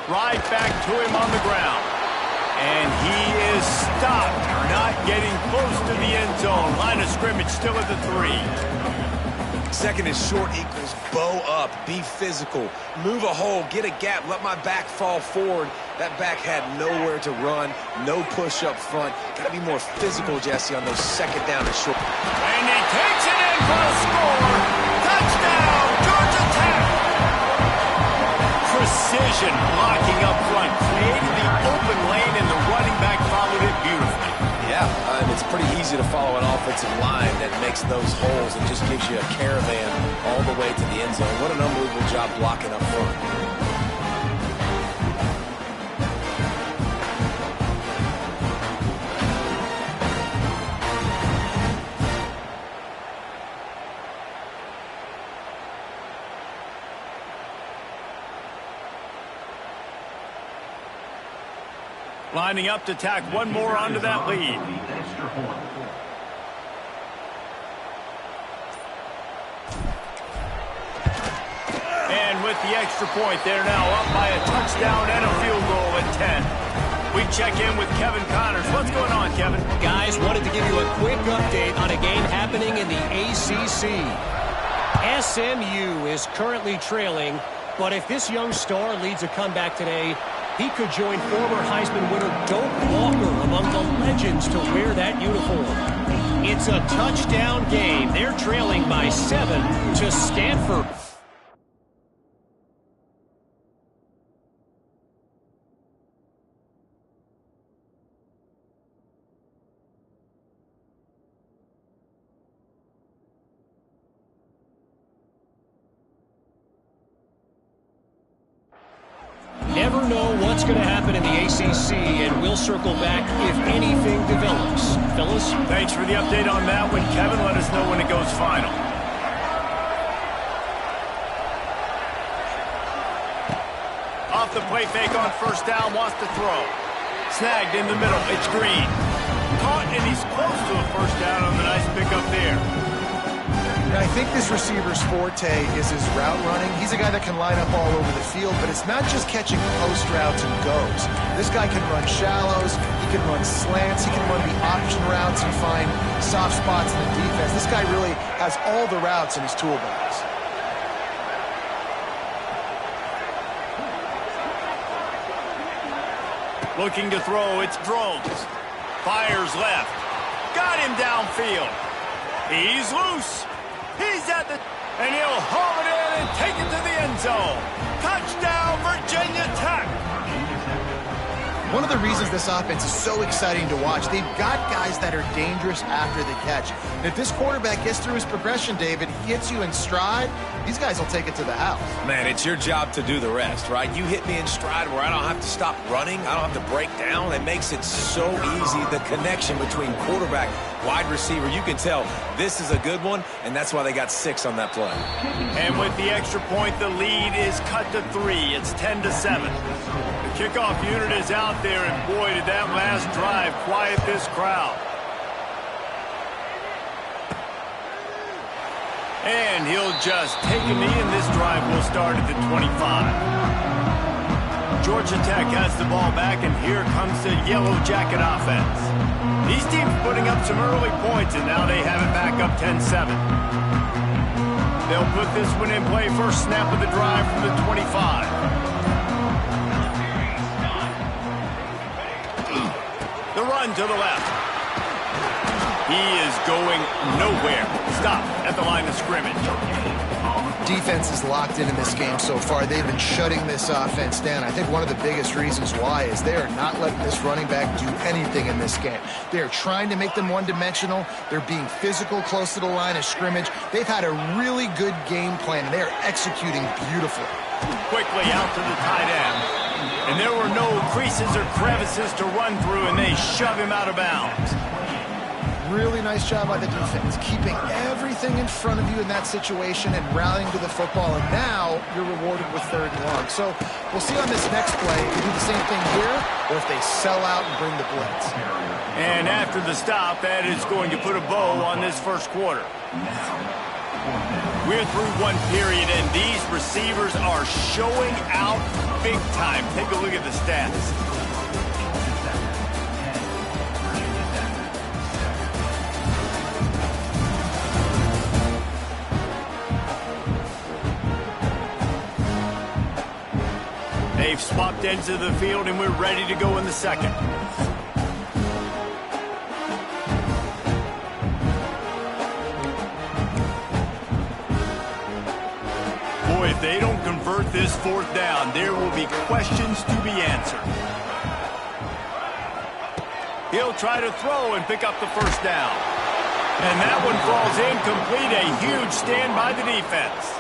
Right back to him on the ground. And he is stopped, not getting close to the end zone. Line of scrimmage still at the 3. 2nd and short equals bow up, be physical, move a hole, get a gap, let my back fall forward. That back had nowhere to run, no push up front. Got to be more physical, Jesse, on those 2nd down and short. And he takes it in for a score. Touchdown, Georgia Tech. Precision blocking up front, created the open lane, and the running back followed it beautifully. Yeah, and it's pretty easy to follow an offensive line that makes those holes and just gives you a caravan all the way to the end zone. What an unbelievable job blocking up front. Lining up to tack one more onto that lead. And with the extra point, they're now up by a touchdown and a field goal at 10. We check in with Kevin Connors. What's going on, Kevin? Guys, wanted to give you a quick update on a game happening in the ACC. SMU is currently trailing, but if this young star leads a comeback today, he could join former Heisman winner Doak Walker among the legends to wear that uniform. It's a touchdown game. They're trailing by 7 to Stanford. Never know what's going to happen in the ACC, and we'll circle back if anything develops. Fellas? Thanks for the update on that one, Kevin. Let us know when it goes final. Off the play fake on 1st down, wants to throw. Snagged in the middle. It's Green. Caught, and he's close to a 1st down on the nice pickup there. And I think this receiver's forte is his route running. He's a guy that can line up all over the field, but it's not just catching post routes and goes. This guy can run shallows, he can run slants, he can run the option routes and find soft spots in the defense. This guy really has all the routes in his toolbox. Looking to throw, it's Drones. Fires left. Got him downfield. He's loose. He's at the... And he'll haul it in and take it to the end zone. Touchdown, Virginia Tech. One of the reasons this offense is so exciting to watch, they've got guys that are dangerous after the catch. And if this quarterback gets through his progression, David, hits you in stride, these guys will take it to the house. Man, it's your job to do the rest, right? You hit me in stride where I don't have to stop running. I don't have to break down. It makes it so easy, the connection between quarterback, wide receiver. You can tell this is a good one, and that's why they got 6 on that play. And with the extra point, the lead is cut to 3. It's 10-7. The kickoff unit is out there, and boy, did that last drive quiet this crowd. And he'll just take a knee, and this drive will start at the 25. Georgia Tech has the ball back, and here comes the Yellow Jacket offense. These teams putting up some early points, and now they have it back up 10-7. They'll put this one in play. First snap of the drive from the 25. The run to the left. He is going nowhere. Stop at the line of scrimmage. Defense is locked in this game so far. They've been shutting this offense down. I think one of the biggest reasons why is they are not letting this running back do anything in this game. They are trying to make them one-dimensional. They're being physical close to the line of scrimmage. They've had a really good game plan, and they are executing beautifully. Quickly out to the tight end. And there were no creases or crevices to run through, and they shove him out of bounds. Really nice job by the defense, keeping everything in front of you in that situation and rallying to the football. And now you're rewarded with 3rd and long. So we'll see on this next play if they do the same thing here or if they sell out and bring the blitz. And after the stop, that is going to put a bow on this first quarter. We're through one period, and these receivers are showing out big time. Take a look at the stats. They've swapped ends of the field, and we're ready to go in the second. Boy, if they don't convert this 4th down, there will be questions to be answered. He'll try to throw and pick up the 1st down. And that one falls incomplete. A huge stand by the defense.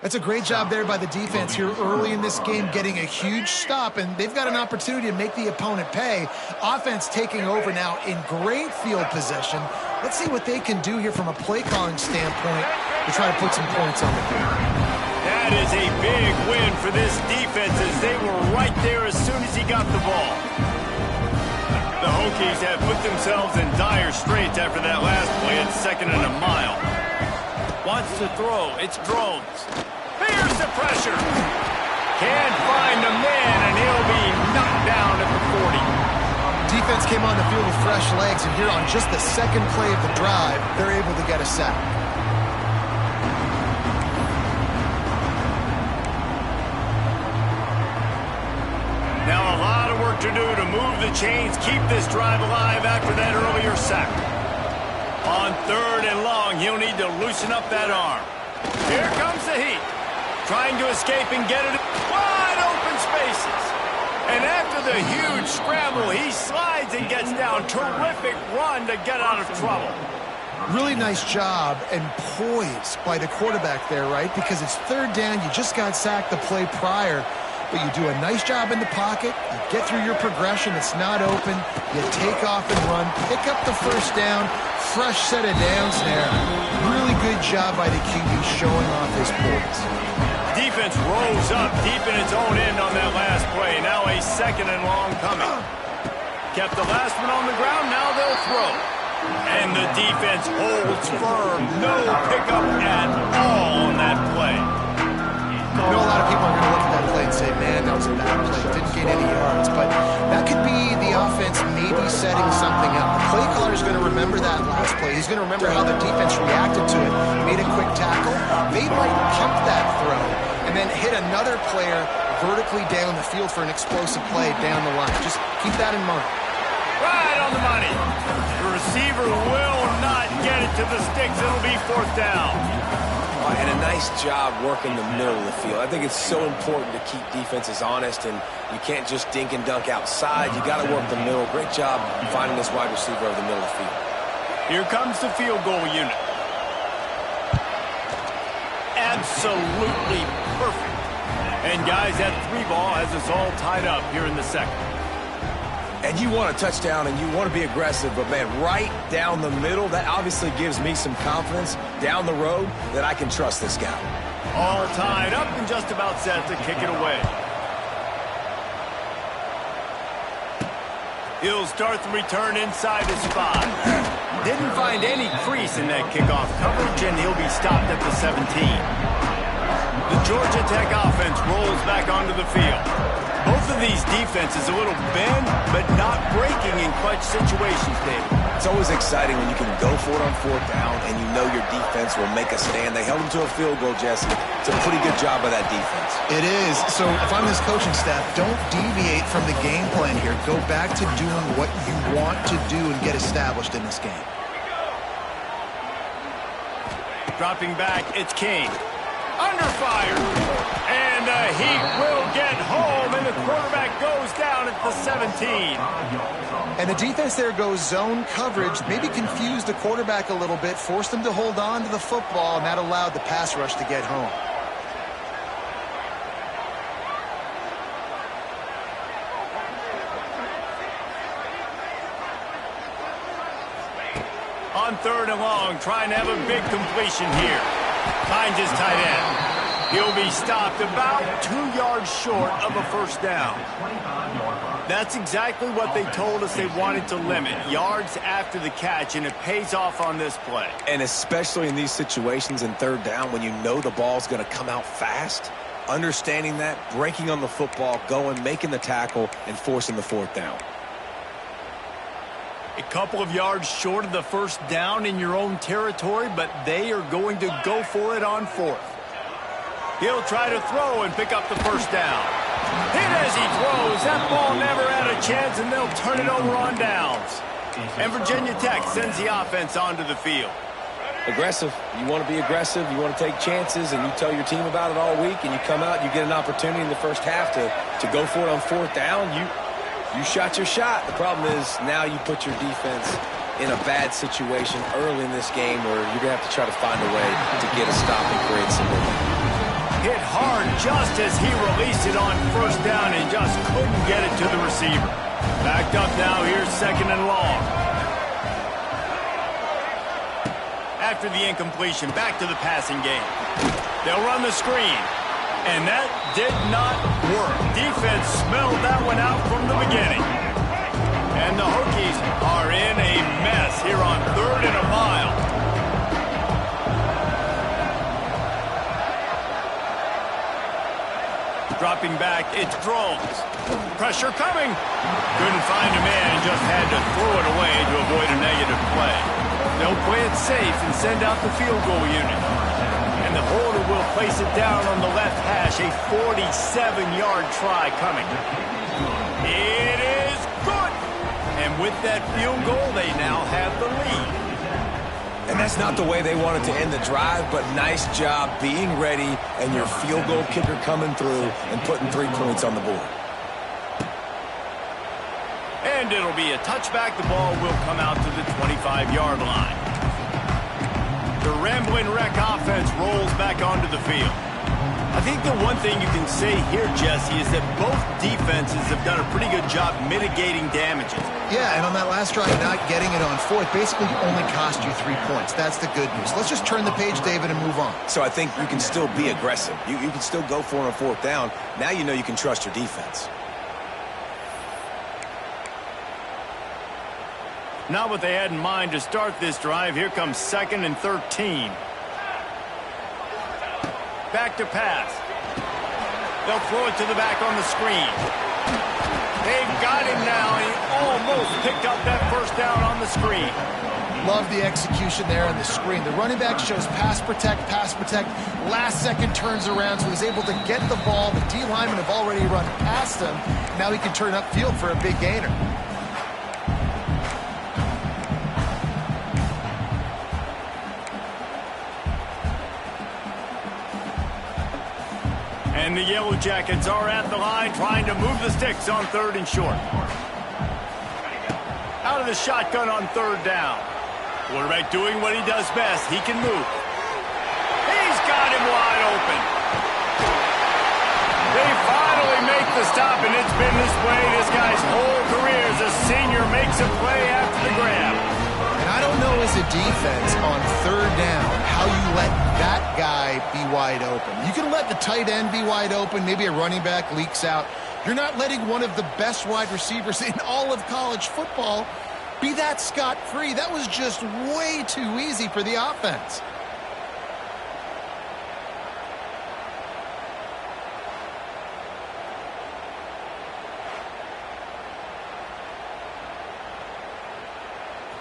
That's a great job there by the defense here early in this game, getting a huge stop, and they've got an opportunity to make the opponent pay. Offense taking over now in great field possession. Let's see what they can do here from a play calling standpoint to try to put some points on the board. That is a big win for this defense as they were right there as soon as he got the ball. The Hokies have put themselves in dire straits after that last play at 2nd and a mile. Wants to throw. It's Drones. Here's the pressure. Can't find a man, and he'll be knocked down at the 40. Defense came on the field with fresh legs, and here on just the second play of the drive, they're able to get a sack. Now a lot of work to do to move the chains, keep this drive alive after that earlier sack. On 3rd and long, he'll need to loosen up that arm. Here comes the heat. Trying to escape and get it wide open spaces. And after the huge scramble, he slides and gets down. Terrific run to get out of trouble. Really nice job and poise by the quarterback there, right? Because it's 3rd down. You just got sacked the play prior. But you do a nice job in the pocket. You get through your progression. It's not open. You take off and run. Pick up the 1st down. Fresh set of downs there. Really good job by the QB showing off his poise. Defense rose up deep in its own end on that last play. Now a 2nd and long coming. Kept the last one on the ground. Now they'll throw. And the defense holds firm. No pickup at all on that play. I know a lot of people are going to look at that play and say, man, that was a bad play. Didn't gain any yards. But that could be the offense maybe setting something up. The play caller is going to remember that last play. He's going to remember how the defense reacted to it, made a quick tackle. They might pump that throw and then hit another player vertically down the field for an explosive play down the line. Just keep that in mind. Right on the money. The receiver will not get it to the sticks. It'll be 4th down. And a nice job working the middle of the field. I think it's so important to keep defenses honest, and you can't just dink and dunk outside. You got to work the middle. Great job finding this wide receiver over the middle of the field. Here comes the field goal unit. Absolutely perfect. And guys, that 3 ball has us all tied up here in the 2nd. And you want a touchdown and you want to be aggressive, but man, right down the middle, that obviously gives me some confidence down the road that I can trust this guy. All tied up and just about set to kick it away. He'll start the return inside his 5. Didn't find any crease in that kickoff coverage, and he'll be stopped at the 17. The Georgia Tech offense rolls back onto the field. Both of these defenses a little bend, but not breaking in clutch situations, David. It's always exciting when you can go for it on 4th down and you know your defense will make a stand. They held them to a field goal, Jesse. It's a pretty good job by that defense. It is. So if I'm this coaching staff, don't deviate from the game plan here. Go back to doing what you want to do and get established in this game. Dropping back, it's King. Under fire. And the Heat will get home, and the quarterback goes down at the 17. And the defense there goes zone coverage, maybe confused the quarterback a little bit, forced him to hold on to the football, and that allowed the pass rush to get home. On 3rd and long, trying to have a big completion here. Finds his tight end. He'll be stopped about 2 yards short of a 1st down. That's exactly what they told us they wanted to limit. Yards after the catch, and it pays off on this play. And especially in these situations in 3rd down when you know the ball's going to come out fast, understanding that, breaking on the football, going, making the tackle, and forcing the 4th down. A couple of yards short of the 1st down in your own territory, but they are going to go for it on 4th. He'll try to throw and pick up the 1st down. Hit as he throws. That ball never had a chance, and they'll turn it over on downs. And Virginia Tech sends the offense onto the field. Aggressive. You want to be aggressive. You want to take chances, and you tell your team about it all week, and you come out, you get an opportunity in the 1st half to go for it on 4th down. You shot your shot. The problem is now you put your defense in a bad situation early in this game where you're going to have to try to find a way to get a stop and create some momentum. turn just as he released it on first down and just couldn't get it to the receiver. Backed up now, here's second and long. After the incompletion, back to the passing game. They'll run the screen. And that did not work. Defense smelled that one out from the beginning. And the Hokies are in a mess here on 3rd and a mile. Dropping back, it's Drones. Pressure coming. Couldn't find a man and just had to throw it away to avoid a negative play. They'll play it safe and send out the field goal unit. And the holder will place it down on the left hash. A 47-yard try coming. It is good. And with that field goal, they now have the lead. And that's not the way they wanted to end the drive, but nice job being ready and your field goal kicker coming through and putting 3 points on the board. And it'll be a touchback. The ball will come out to the 25-yard line. The Ramblin' Wreck offense rolls back onto the field. I think the one thing you can say here, Jesse, is that both defenses have done a pretty good job mitigating damages. Yeah, and on that last drive, not getting it on 4th basically only cost you 3 points. That's the good news. Let's just turn the page, David, and move on. So I think you can still be aggressive. You can still go for it on 4th down. Now you know you can trust your defense. Not what they had in mind to start this drive. Here comes 2nd and 13. Back to pass. They'll throw it to the back on the screen. They've got him now. He almost picked up that first down on the screen. Love the execution there on the screen. The running back shows pass protect, last second turns around, so he's able to get the ball. The D linemen have already run past him. Now he can turn upfield for a big gainer. And the Yellow Jackets are at the line trying to move the sticks on 3rd and short. Out of the shotgun on 3rd down. Quarterback doing what he does best. He can move. He's got him wide open. They finally make the stop, and it's been this way this guy's whole career as a senior makes a play after the grab. And I don't know as a defense on 3rd down how you let that guy be wide open. You can let the tight end be wide open. Maybe a running back leaks out. You're not letting one of the best wide receivers in all of college football be that scot-free. That was just way too easy for the offense.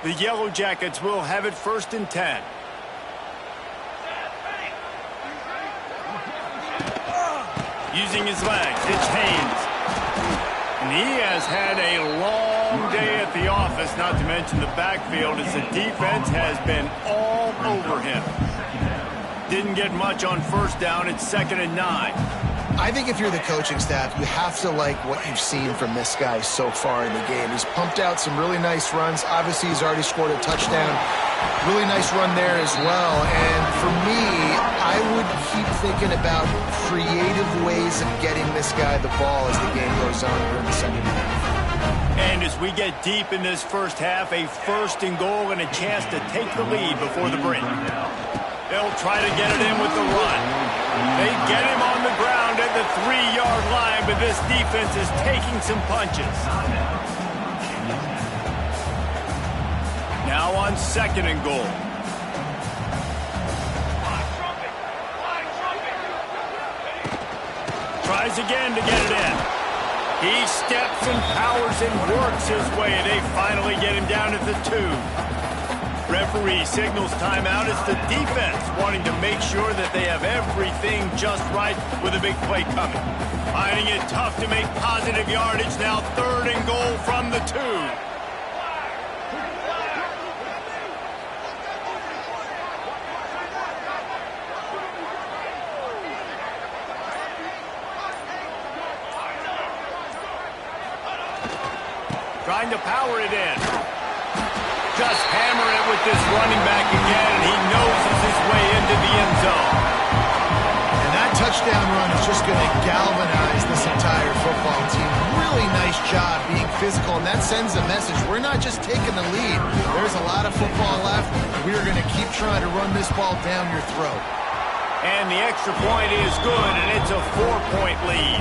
The Yellow Jackets will have it 1st and 10. Using his legs, it's Haynes. And he has had a long day at the office, not to mention the backfield, as the defense has been all over him. Didn't get much on 1st down. It's 2nd and 9. I think if you're the coaching staff, you have to like what you've seen from this guy so far in the game. He's pumped out some really nice runs. Obviously, he's already scored a touchdown. Really nice run there as well. And for me, I would keep thinking about creative ways of getting this guy the ball as the game goes on during the second half. And as we get deep in this first half, a 1st and goal and a chance to take the lead before the break. They'll try to get it in with the run. They get him on the ground at the 3-yard line, but this defense is taking some punches. Now on 2nd and goal. Tries again to get it in. He steps and powers and works his way. They finally get him down at the 2. Referee signals timeout. It's the defense wanting to make sure that they have everything just right with a big play coming. Finding it tough to make positive yardage. Now 3rd and goal from the 2. Trying to power it in. Just hammer it with this running back again, and he noses his way into the end zone. And that touchdown run is just galvanized this entire football team. Really nice job being physical, and that sends a message. We're not just taking the lead. There's a lot of football left. We are going to keep trying to run this ball down your throat. And the extra point is good, and it's a 4-point lead.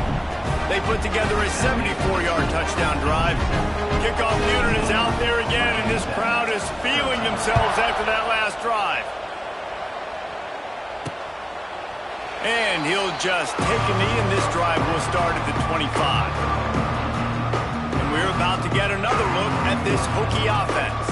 They put together a 74-yard touchdown drive. Kickoff unit is out there again, and this crowd is feeling themselves after that last drive. And he'll just take a knee, and this drive will start at the 25. And we're about to get another look at this Hokie offense.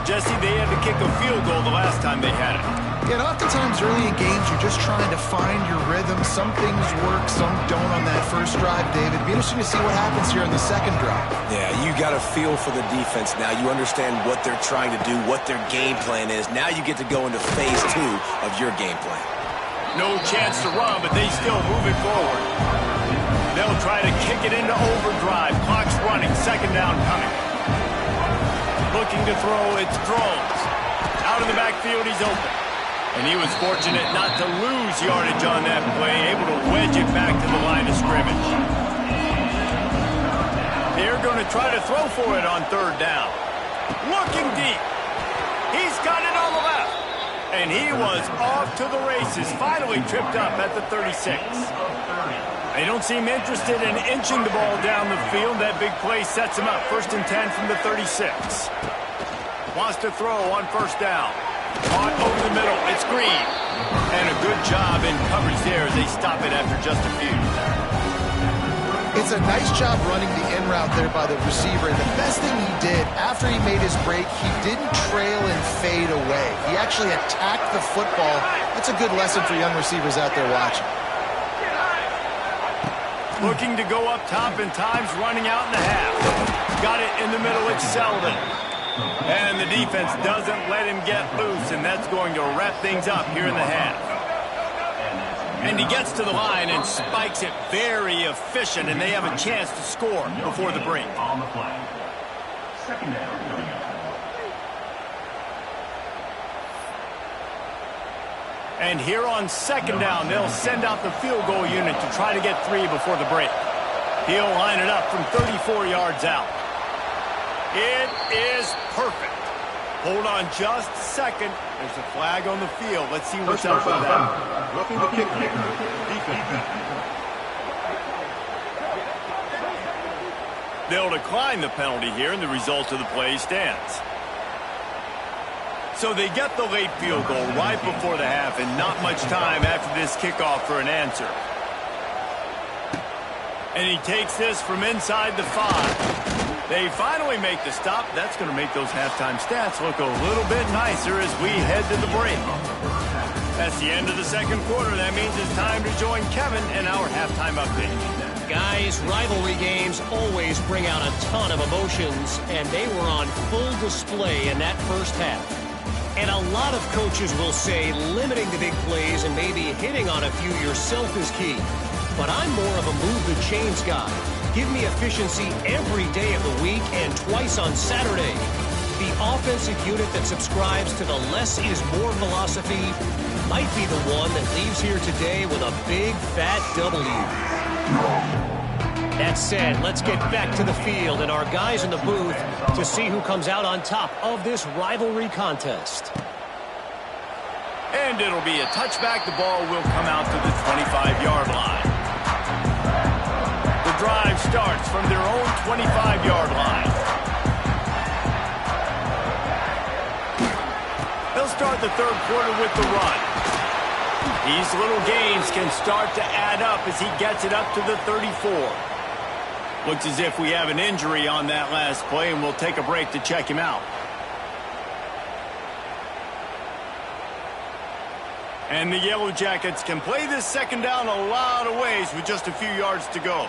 Jesse, they had to kick a field goal the last time they had it. Yeah, and oftentimes early in games, you're just trying to find your rhythm. Some things work, some don't on that first drive, David. It'd be interesting to see what happens here on the second drive. Yeah, you got a feel for the defense now. You understand what they're trying to do, what their game plan is. Now you get to go into phase 2 of your game plan. No chance to run, but they still move it forward. They'll try to kick it into overdrive. Clock's running, second down coming. Looking to throw, it's throws. Out of the backfield, he's open. And he was fortunate not to lose yardage on that play, able to wedge it back to the line of scrimmage. They're going to try to throw for it on third down. Looking deep. He's got it on the left. And he was off to the races, finally tripped up at the 36. They don't seem interested in inching the ball down the field. That big play sets him up. 1st and 10 from the 36. Wants to throw on first down. Caught over the middle. It's Green. And a good job in coverage there as they stop it after just a few. It's a nice job running the in route there by the receiver. And the best thing he did after he made his break, he didn't trail and fade away. He actually attacked the football. That's a good lesson for young receivers out there watching. Looking to go up top in times, running out in the half. Got it in the middle. It's Selden. And the defense doesn't let him get loose, and that's going to wrap things up here in the half. And he gets to the line and spikes it very efficient, and they have a chance to score before the break. On the play. Second down. And here on second down, they'll send out the field goal unit to try to get 3 before the break. He'll line it up from 34 yards out. It is perfect. Hold on just a second. There's a flag on the field. Let's see what's up with that. Roughing the kicker. Defense. They'll decline the penalty here, and the result of the play stands. So they get the late field goal right before the half, and not much time after this kickoff for an answer. And he takes this from inside the 5. They finally make the stop. That's going to make those halftime stats look a little bit nicer as we head to the break. That's the end of the second quarter. That means it's time to join Kevin in our halftime update. Guys, rivalry games always bring out a ton of emotions, and they were on full display in that first half. And a lot of coaches will say limiting the big plays and maybe hitting on a few yourself is key. But I'm more of a move the chains guy. Give me efficiency every day of the week and twice on Saturday. The offensive unit that subscribes to the less is more philosophy might be the one that leaves here today with a big fat W. That said, let's get back to the field and our guys in the booth to see who comes out on top of this rivalry contest. And it'll be a touchback. The ball will come out to the 25-yard line. The drive starts from their own 25-yard line. They'll start the third quarter with the run. These little gains can start to add up as he gets it up to the 34. Looks as if we have an injury on that last play, and we'll take a break to check him out. And the Yellow Jackets can play this second down a lot of ways with just a few yards to go.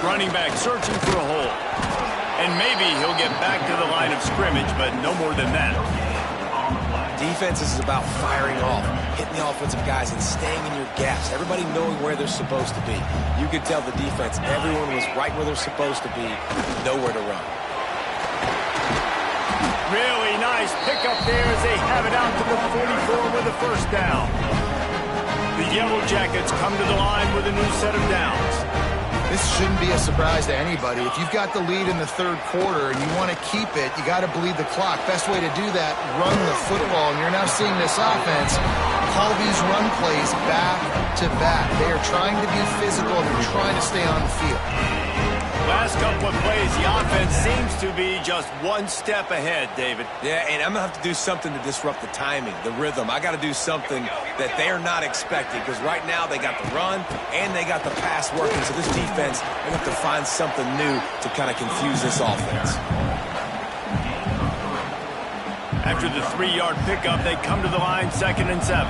Running back searching for a hole. And maybe he'll get back to the line of scrimmage, but no more than that. Defense is about firing off, hitting the offensive guys and staying in your gaps. Everybody knowing where they're supposed to be. You could tell the defense, everyone was right where they're supposed to be, nowhere to run. Really nice pickup there as they have it out to the 44 with a first down. Yellow Jackets come to the line with a new set of downs. This shouldn't be a surprise to anybody. If you've got the lead in the third quarter and you want to keep it, you got to bleed the clock. Best way to do that, run the football. And you're now seeing this offense call these run plays back to back. They are trying to be physical and they're trying to stay on the field. Last couple of plays, the offense seems to be just one step ahead, David. Yeah, and I'm going to have to do something to disrupt the timing, the rhythm. I got to do something that they're not expecting because right now they got the run and they got the pass working. So this defense, they're going to have to find something new to kind of confuse this offense. After the 3-yard pickup, they come to the line 2nd and 7.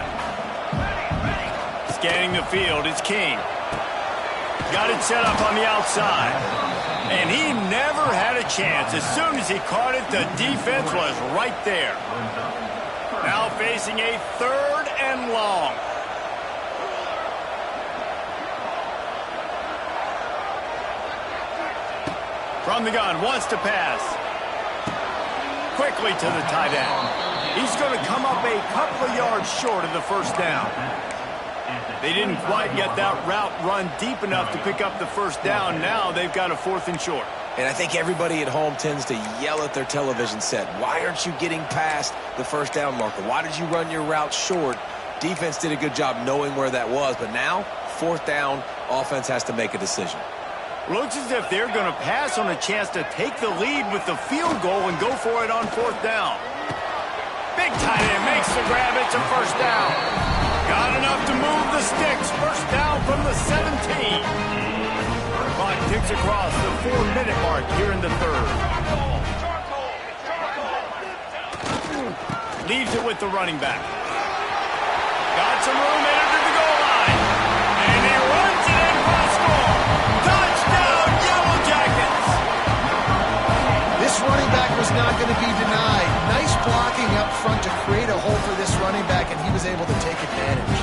Scanning the field, it's King. Got it set up on the outside. And he never had a chance. As soon as he caught it, the defense was right there. Now facing a 3rd and long. From the gun, wants to pass. Quickly to the tight end. He's going to come up a couple of yards short of the first down. They didn't quite get that route run deep enough to pick up the first down. Now they've got a 4th and short. And I think everybody at home tends to yell at their television set. Why aren't you getting past the first down marker? Why did you run your route short? Defense did a good job knowing where that was. But now, 4th down, offense has to make a decision. Looks as if they're going to pass on a chance to take the lead with the field goal and go for it on 4th down. Big tight end makes the grab. It's a first down. Got enough to move the sticks. First down from the 17. Clock ticks across the 4-minute mark here in the 3rd. Leaves it with the running back. Got some room, entered the goal line. And he runs it in for a score. Touchdown, Yellow Jackets. This running back was not going to be denied. Nice blocking up front to create a hole for this running back, and he was able to take advantage.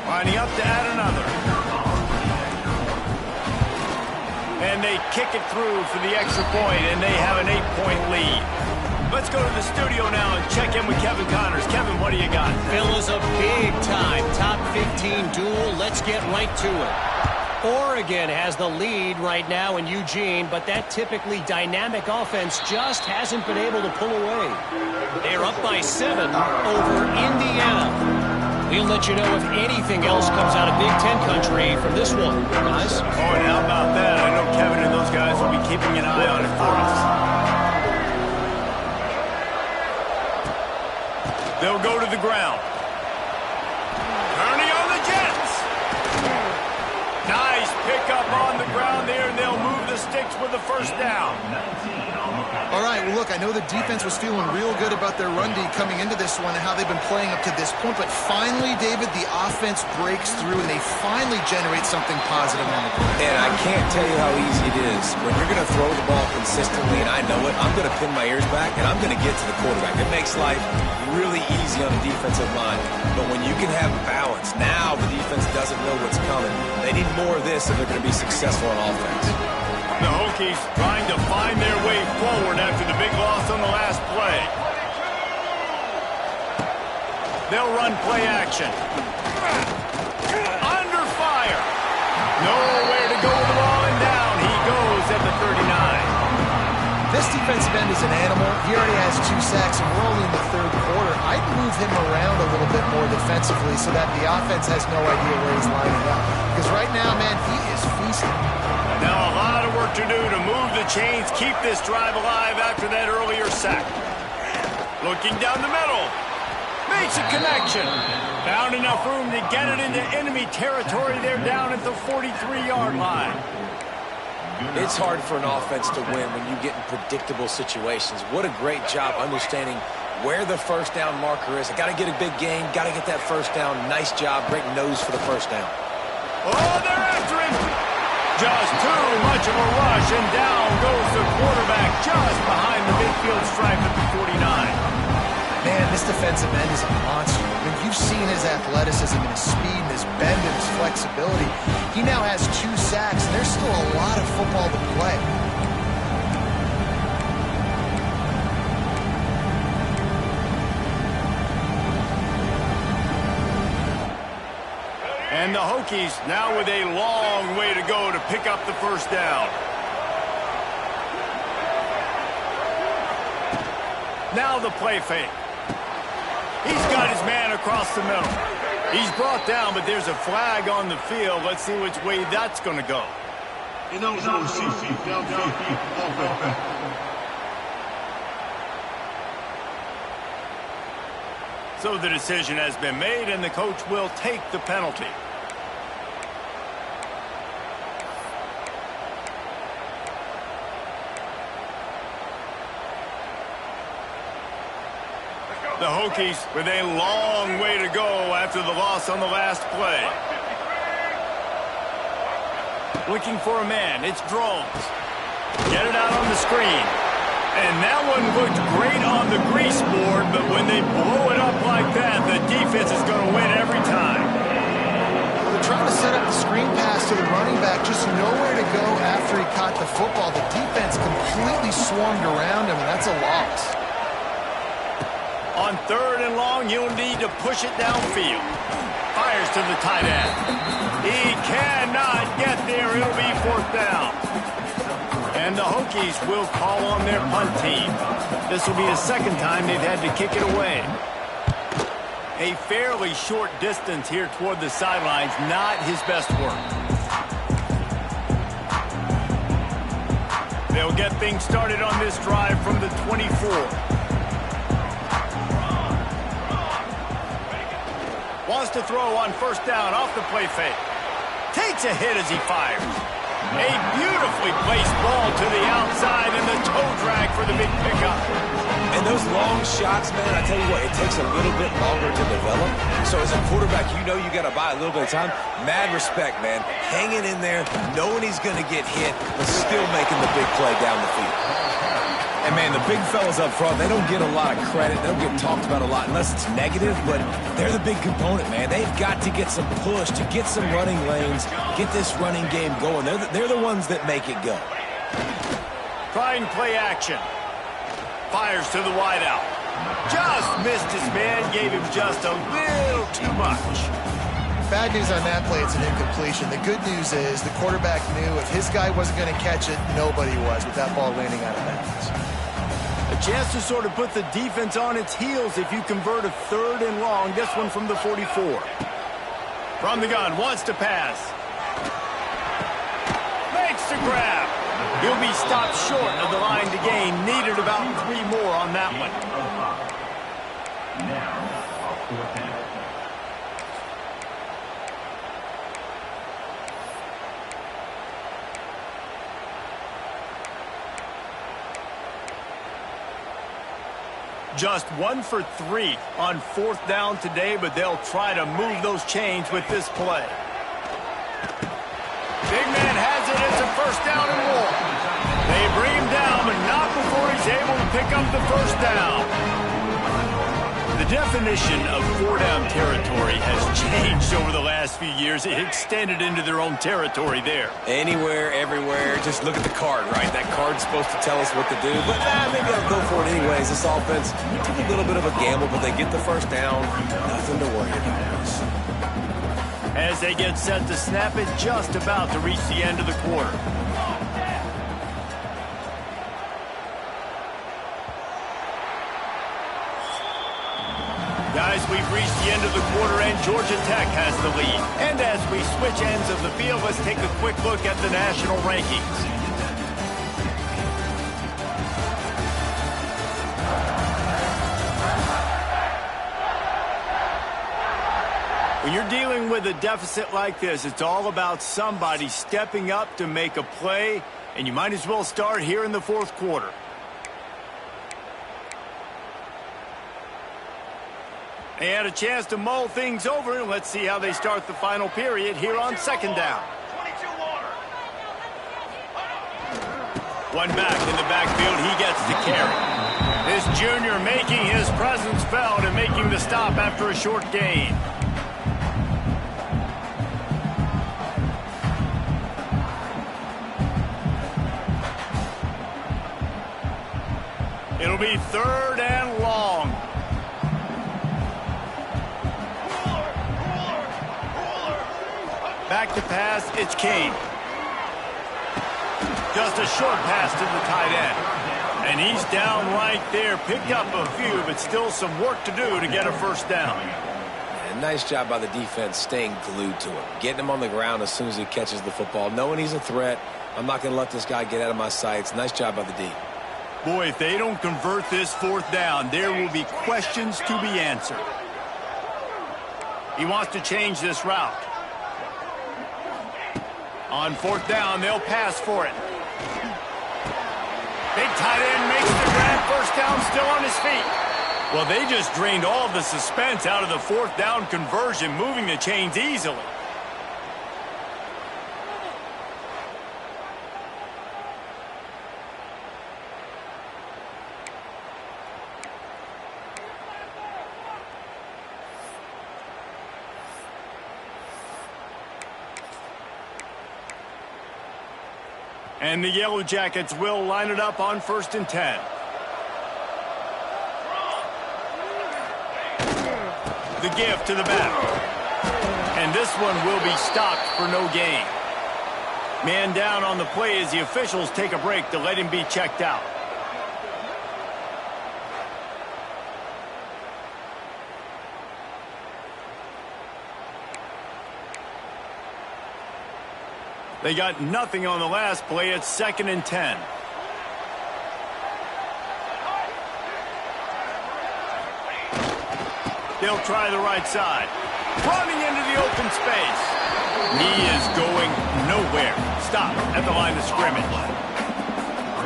Lining up to add another. And they kick it through for the extra point, and they have an 8-point lead. Let's go to the studio now and check in with Kevin Connors. Kevin, what do you got? Fellas, a big-time top 15 duel. Let's get right to it. Oregon has the lead right now in Eugene, but that typically dynamic offense just hasn't been able to pull away. They're up by 7 over Indiana. We'll let you know if anything else comes out of Big Ten country from this one, guys. Oh, and how about that? I know Kevin and those guys will be keeping an eye on it for us. They'll go to the ground. Turning on the Jets. Nice pickup on the ground there, and they'll move the sticks with the first down. All right, well, look, I know the defense was feeling real good about their run D coming into this one and how they've been playing up to this point, but finally, David, the offense breaks through and they finally generate something positive on the ground. And I can't tell you how easy it is. When you're going to throw the ball consistently, and I know it, I'm going to pin my ears back, and I'm going to get to the quarterback. It makes life really easy on the defensive line. But when you can have balance, now the defense doesn't know what's coming. They need more of this if they're going to be successful on offense. The Hokies trying to find their way forward after the big loss on the last play. They'll run play action. Under fire. Nowhere to go with the ball, and down he goes at the 39. This defensive end is an animal. He already has 2 sacks, and we're only in the 3rd quarter. I'd move him around a little bit more defensively so that the offense has no idea where he's lining up. Because right now, man, he is feasting. Now a lot of work to do to move the chains, keep this drive alive after that earlier sack. Looking down the middle. Makes a connection. Found enough room to get it into enemy territory. They're down at the 43-yard line. It's hard for an offense to win when you get in predictable situations. What a great job understanding where the first down marker is. I got to get a big gain, got to get that first down. Nice job, great nose for the first down. Oh, they're after him. Just too much of a rush, and down goes the quarterback just behind the midfield stripe at the 49. Man, this defensive end is a monster. I mean, you've seen his athleticism and his speed and his bend and his flexibility. He now has 2 sacks, and there's still a lot of football to play. And the Hokies now with a long way to go to pick up the first down. Now the play fake. He's got his man across the middle. He's brought down, but there's a flag on the field. Let's see which way that's going to go. So the decision has been made, and the coach will take the penalty. The Hokies with a long way to go after the loss on the last play. Looking for a man. It's Drones. Get it out on the screen. And that one looked great on the grease board, but when they blow it up like that, the defense is going to win every time. They're trying to set up the screen pass to the running back, just nowhere to go after he caught the football. The defense completely swarmed around him, and that's a loss. On 3rd and long, you'll need to push it downfield. Fires to the tight end. He cannot get there. It'll be 4th down. And the Hokies will call on their punt team. This will be the second time they've had to kick it away. A fairly short distance here toward the sidelines. Not his best work. They'll get things started on this drive from the 24. Wants to throw on 1st down off the play fake. Takes a hit as he fires. A beautifully placed ball to the outside and the toe drag for the big pickup. And those long shots, man, I tell you what, it takes a little bit longer to develop. So as a quarterback, you know you got to buy a little bit of time. Mad respect, man. Hanging in there, knowing he's going to get hit, but still making the big play down the field. And, man, the big fellas up front, they don't get a lot of credit. They don't get talked about a lot unless it's negative, but they're the big component, man. They've got to get some push, to get some running lanes, get this running game going. They're the ones that make it go. Trying play action. Fires to the wideout. Just missed his man, gave him just a little too much. Bad news on that play, it's an incompletion. The good news is the quarterback knew if his guy wasn't going to catch it, nobody was with that ball landing out of bounds. A chance to sort of put the defense on its heels if you convert a 3rd and long. This one from the 44. From the gun, wants to pass. Makes the grab. He'll be stopped short of the line to gain. Needed about 3 more on that one. Now, 4th down. Just 1 for 3 on 4th down today, but they'll try to move those chains with this play. Big man has it. It's a 1st down and more. They bring him down, but not before he's able to pick up the 1st down. The definition of 4-down territory has changed over the last few years. It extended into their own territory there. Anywhere, everywhere, just look at the card, right? That card's supposed to tell us what to do, but maybe I'll go for it anyways. This offense took a little bit of a gamble, but they get the 1st down. Nothing to worry about. As they get set to snap it, just about to reach the end of the quarter. Guys, we've reached the end of the quarter, and Georgia Tech has the lead. And as we switch ends of the field, let's take a quick look at the national rankings. When you're dealing with a deficit like this, it's all about somebody stepping up to make a play, and you might as well start here in the 4th quarter. They had a chance to mull things over, and let's see how they start the final period here on 2nd down. One back in the backfield, he gets the carry. This junior making his presence felt and making the stop after a short gain. It'll be 3rd and long. back to pass. It's Kane. Just a short pass to the tight end. And he's down right there. Picked up a few, but still some work to do to get a first down. And nice job by the defense staying glued to him. Getting him on the ground as soon as he catches the football. Knowing he's a threat. I'm not going to let this guy get out of my sights. Nice job by the D. Boy, if they don't convert this fourth down, there will be questions to be answered. He wants to change this route. On fourth down, they'll pass for it. Big tight end makes the grab. First down, still on his feet. Well, they just drained all the suspense out of the fourth down conversion, moving the chains easily. And the Yellow Jackets will line it up on 1st and 10. The give to the back. And this one will be stopped for no gain. Man down on the play as the officials take a break to let him be checked out. They got nothing on the last play. It's 2nd and 10. They'll try the right side. Running into the open space. He is going nowhere. Stop at the line of scrimmage.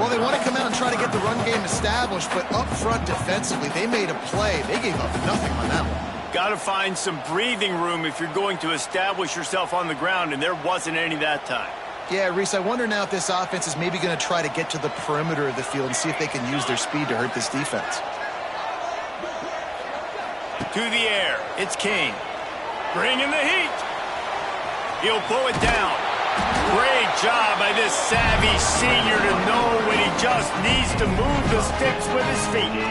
Well, they want to come out and try to get the run game established, but up front defensively, they made a play. They gave up nothing on that one. Got to find some breathing room if you're going to establish yourself on the ground, and there wasn't any that time. Yeah, Reese, I wonder now if this offense is maybe going to try to get to the perimeter of the field and see if they can use their speed to hurt this defense. To the air, it's King. Bringing the heat. He'll pull it down. Great job by this savvy senior to know when he just needs to move the sticks with his feet.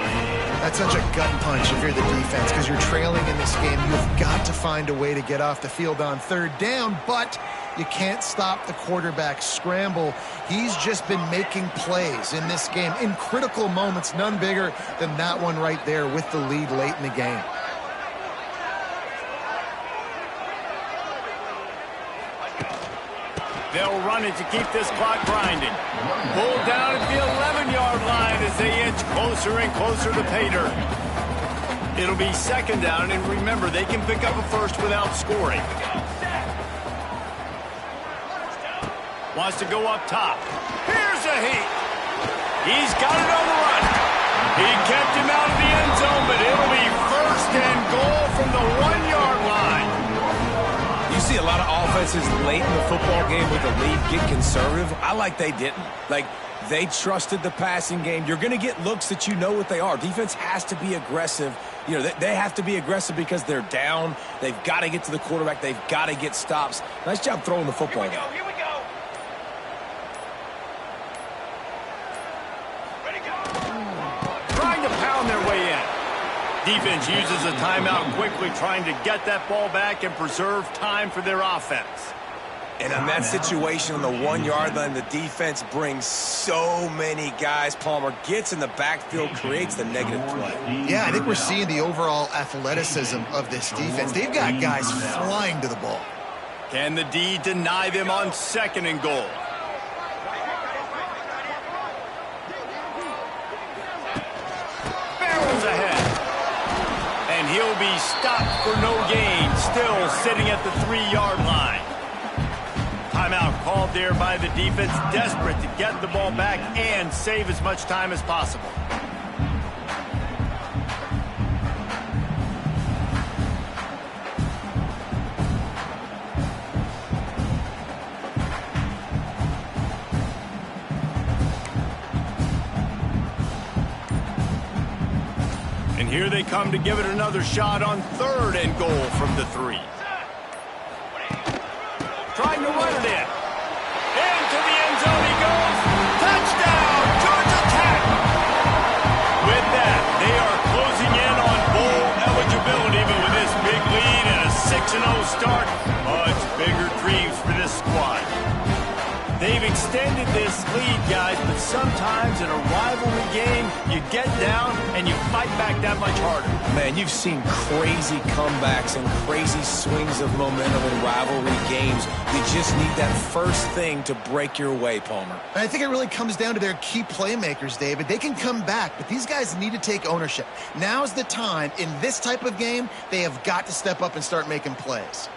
That's such a gut punch if you're the defense, because you're trailing in this game. You've got to find a way to get off the field on 3rd down, but you can't stop the quarterback scramble. He's just been making plays in this game in critical moments, none bigger than that one right there with the lead late in the game. They'll run it to keep this clock grinding. Pulled down at the 11-yard line as they inch closer and closer to pay dirt. It'll be 2nd down, and remember, they can pick up a first without scoring. Wants to go up top. Here's a heat. He's got it on the run. He kept him out of the end zone, but it'll be 1st and goal from the 1-yard line. You see a lot of offenses late in the football game with the lead get conservative. I like they didn't. Like, they trusted the passing game. You're going to get looks that you know what they are. Defense has to be aggressive. You know, they have to be aggressive because they're down. They've got to get to the quarterback. They've got to get stops. Nice job throwing the football. Here we go. Ready, go. Trying to pound their way in. Defense uses a timeout quickly, trying to get that ball back and preserve time for their offense. And in that situation on the 1-yard line, the defense brings so many guys. Palmer gets in the backfield, creates the negative play. Yeah, I think we're seeing the overall athleticism of this defense. They've got guys flying to the ball. Can the D deny them on 2nd and goal? Barrels ahead. And he'll be stopped for no gain, still sitting at the 3-yard line. Timeout called there by the defense, desperate to get the ball back and save as much time as possible. And here they come to give it another shot on 3rd and goal from the 3. Trying to run it in. Into the end zone he goes. Touchdown, Georgia Tech. With that, they are closing in on bowl eligibility, but with this big lead and a 6-0 start, much bigger dreams extended this lead, guys, but sometimes in a rivalry game, you get down and you fight back that much harder. Man, you've seen crazy comebacks and crazy swings of momentum in rivalry games. You just need that first thing to break your way, Palmer. And I think it really comes down to their key playmakers, David. They can come back, but these guys need to take ownership. Now's the time. In this type of game, they have got to step up and start making plays.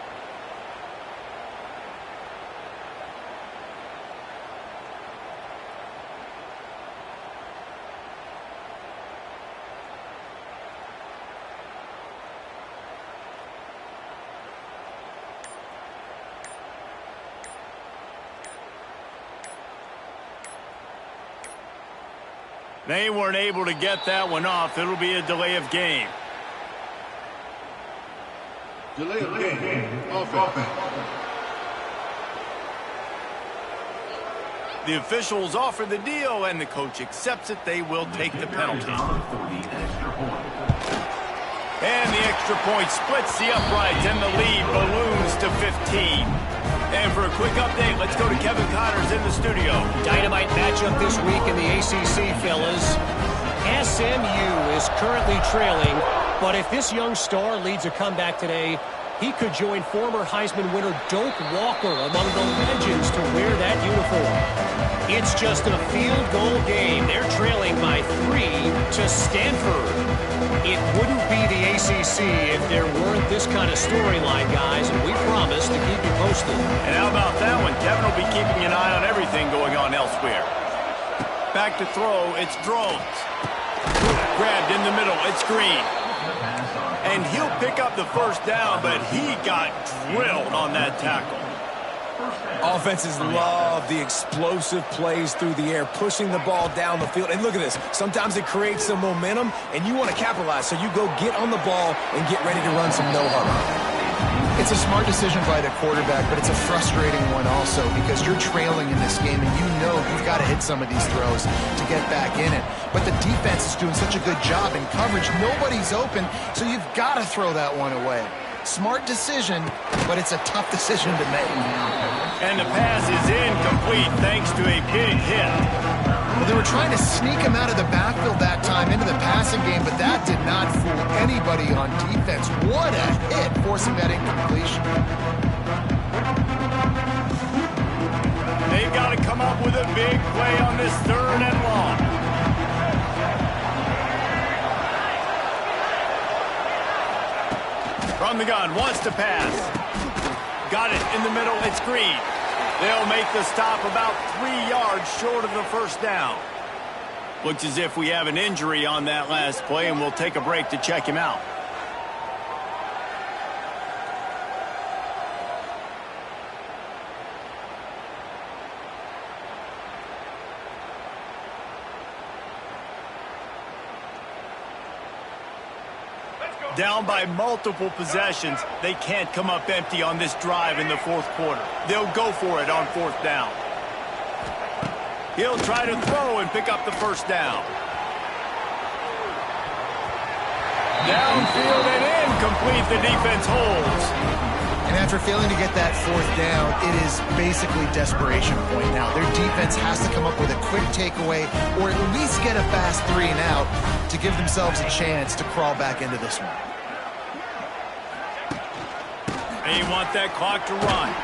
They weren't able to get that one off. It'll be a delay of game. Delay of game. Offense. The officials offer the deal, and the coach accepts it. They will take the penalty. And the extra point splits the uprights, and the lead balloons to 15. And for a quick update, let's go to Kevin Connors in the studio. Dynamite matchup this week in the ACC, fellas. SMU is currently trailing, but if this young star leads a comeback today, he could join former Heisman winner Doak Walker among the legends to wear that uniform. It's just a field goal game. They're trailing by 3 to Stanford. It wouldn't be the ACC if there weren't this kind of storyline, guys, and we promise to keep you posted. And how about that one? Kevin will be keeping an eye on everything going on elsewhere. Back to throw, it's Drones. Grabbed in the middle, it's Green. And he'll pick up the first down, but he got drilled on that tackle. Offenses love the explosive plays through the air, pushing the ball down the field. And look at this. Sometimes it creates some momentum, and you want to capitalize. So you go get on the ball and get ready to run some no-huddle. It's a smart decision by the quarterback, but it's a frustrating one also because you're trailing in this game, and you know you've got to hit some of these throws to get back in it. But the defense is doing such a good job in coverage. Nobody's open, so you've got to throw that one away. Smart decision, but it's a tough decision to make. And the pass is incomplete thanks to a big hit. Well, they were trying to sneak him out of the backfield that time into the passing game, but that did not fool anybody on defense. What a hit, forcing that incompletion. They've got to come up with a big play on this 3rd and long. From the gun, wants to pass. Got it in the middle, it's Green. They'll make the stop about 3 yards short of the first down. Looks as if we have an injury on that last play, and we'll take a break to check him out. Down by multiple possessions, they can't come up empty on this drive in the 4th quarter. They'll go for it on 4th down. He'll try to throw and pick up the first down. Downfield and incomplete, the defense holds. And after failing to get that 4th down, it is basically desperation point now. Their defense has to come up with a quick takeaway or at least get a fast 3 and out to give themselves a chance to crawl back into this one. They want that clock to run.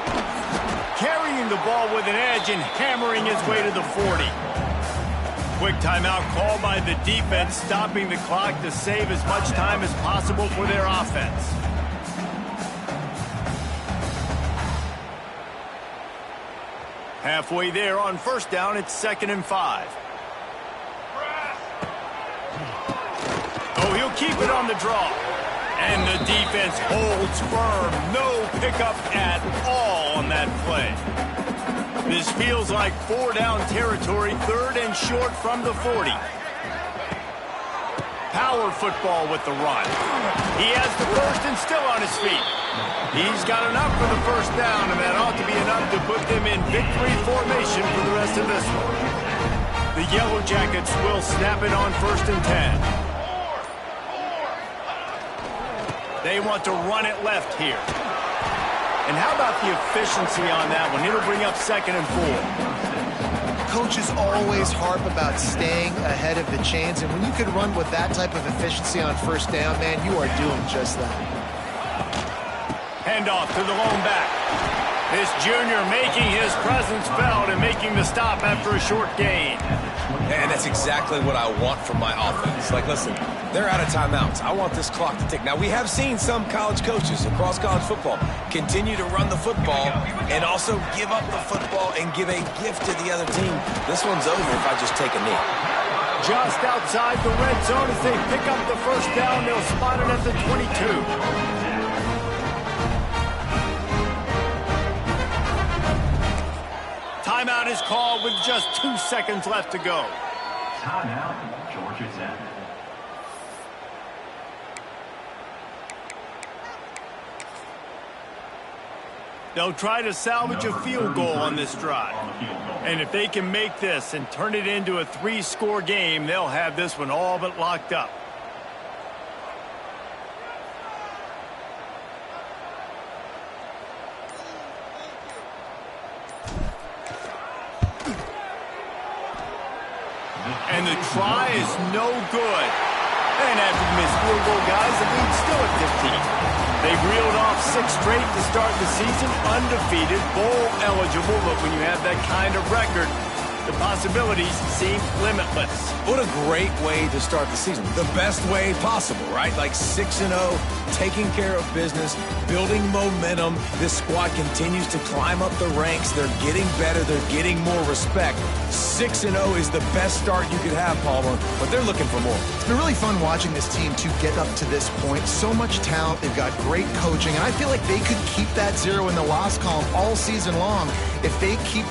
Carrying the ball with an edge and hammering his way to the 40. Quick timeout call by the defense, stopping the clock to save as much time as possible for their offense. Halfway there on 1st down, it's 2nd and 5. Oh, he'll keep it on the draw. And the defense holds firm. No pickup at all on that play. This feels like 4-down territory, 3rd and short from the 40. Power football with the run. He has the first and still on his feet. He's got enough for the first down, and that ought to be enough to put them in victory formation for the rest of this one. The Yellow Jackets will snap it on 1st and 10. They want to run it left here. And how about the efficiency on that one? It'll bring up 2nd and 4. coaches always harp about staying ahead of the chains, and when you could run with that type of efficiency on first down, man, you are doing just that. Handoff to the lone back. This junior making his presence felt and making the stop after a short gain. And that's exactly what I want from my offense. Like, listen, they're out of timeouts. I want this clock to tick. Now, we have seen some college coaches across college football continue to run the football and also give up the football and give a gift to the other team. This one's over if I just take a knee. Just outside the red zone as they pick up the first down. They'll spot it at the 22. Timeout is called with just 2 seconds left to go. Timeout, Georgia Tech. They'll try to salvage a field goal on this drive. And if they can make this and turn it into a 3-score game, they'll have this one all but locked up. And the try is no good. And after the missed field goal, guys, the lead's still at 15. They've reeled off 6 straight to start the season, undefeated, bowl eligible, but when you have that kind of record, the possibilities seem limitless. What a great way to start the season. The best way possible, right? Like 6-0, taking care of business, building momentum. This squad continues to climb up the ranks. They're getting better. They're getting more respect. 6-0 is the best start you could have, Palmer, but they're looking for more. It's been really fun watching this team to get up to this point. So much talent. They've got great coaching, and I feel like they could keep that 0 in the loss column all season long if they keep...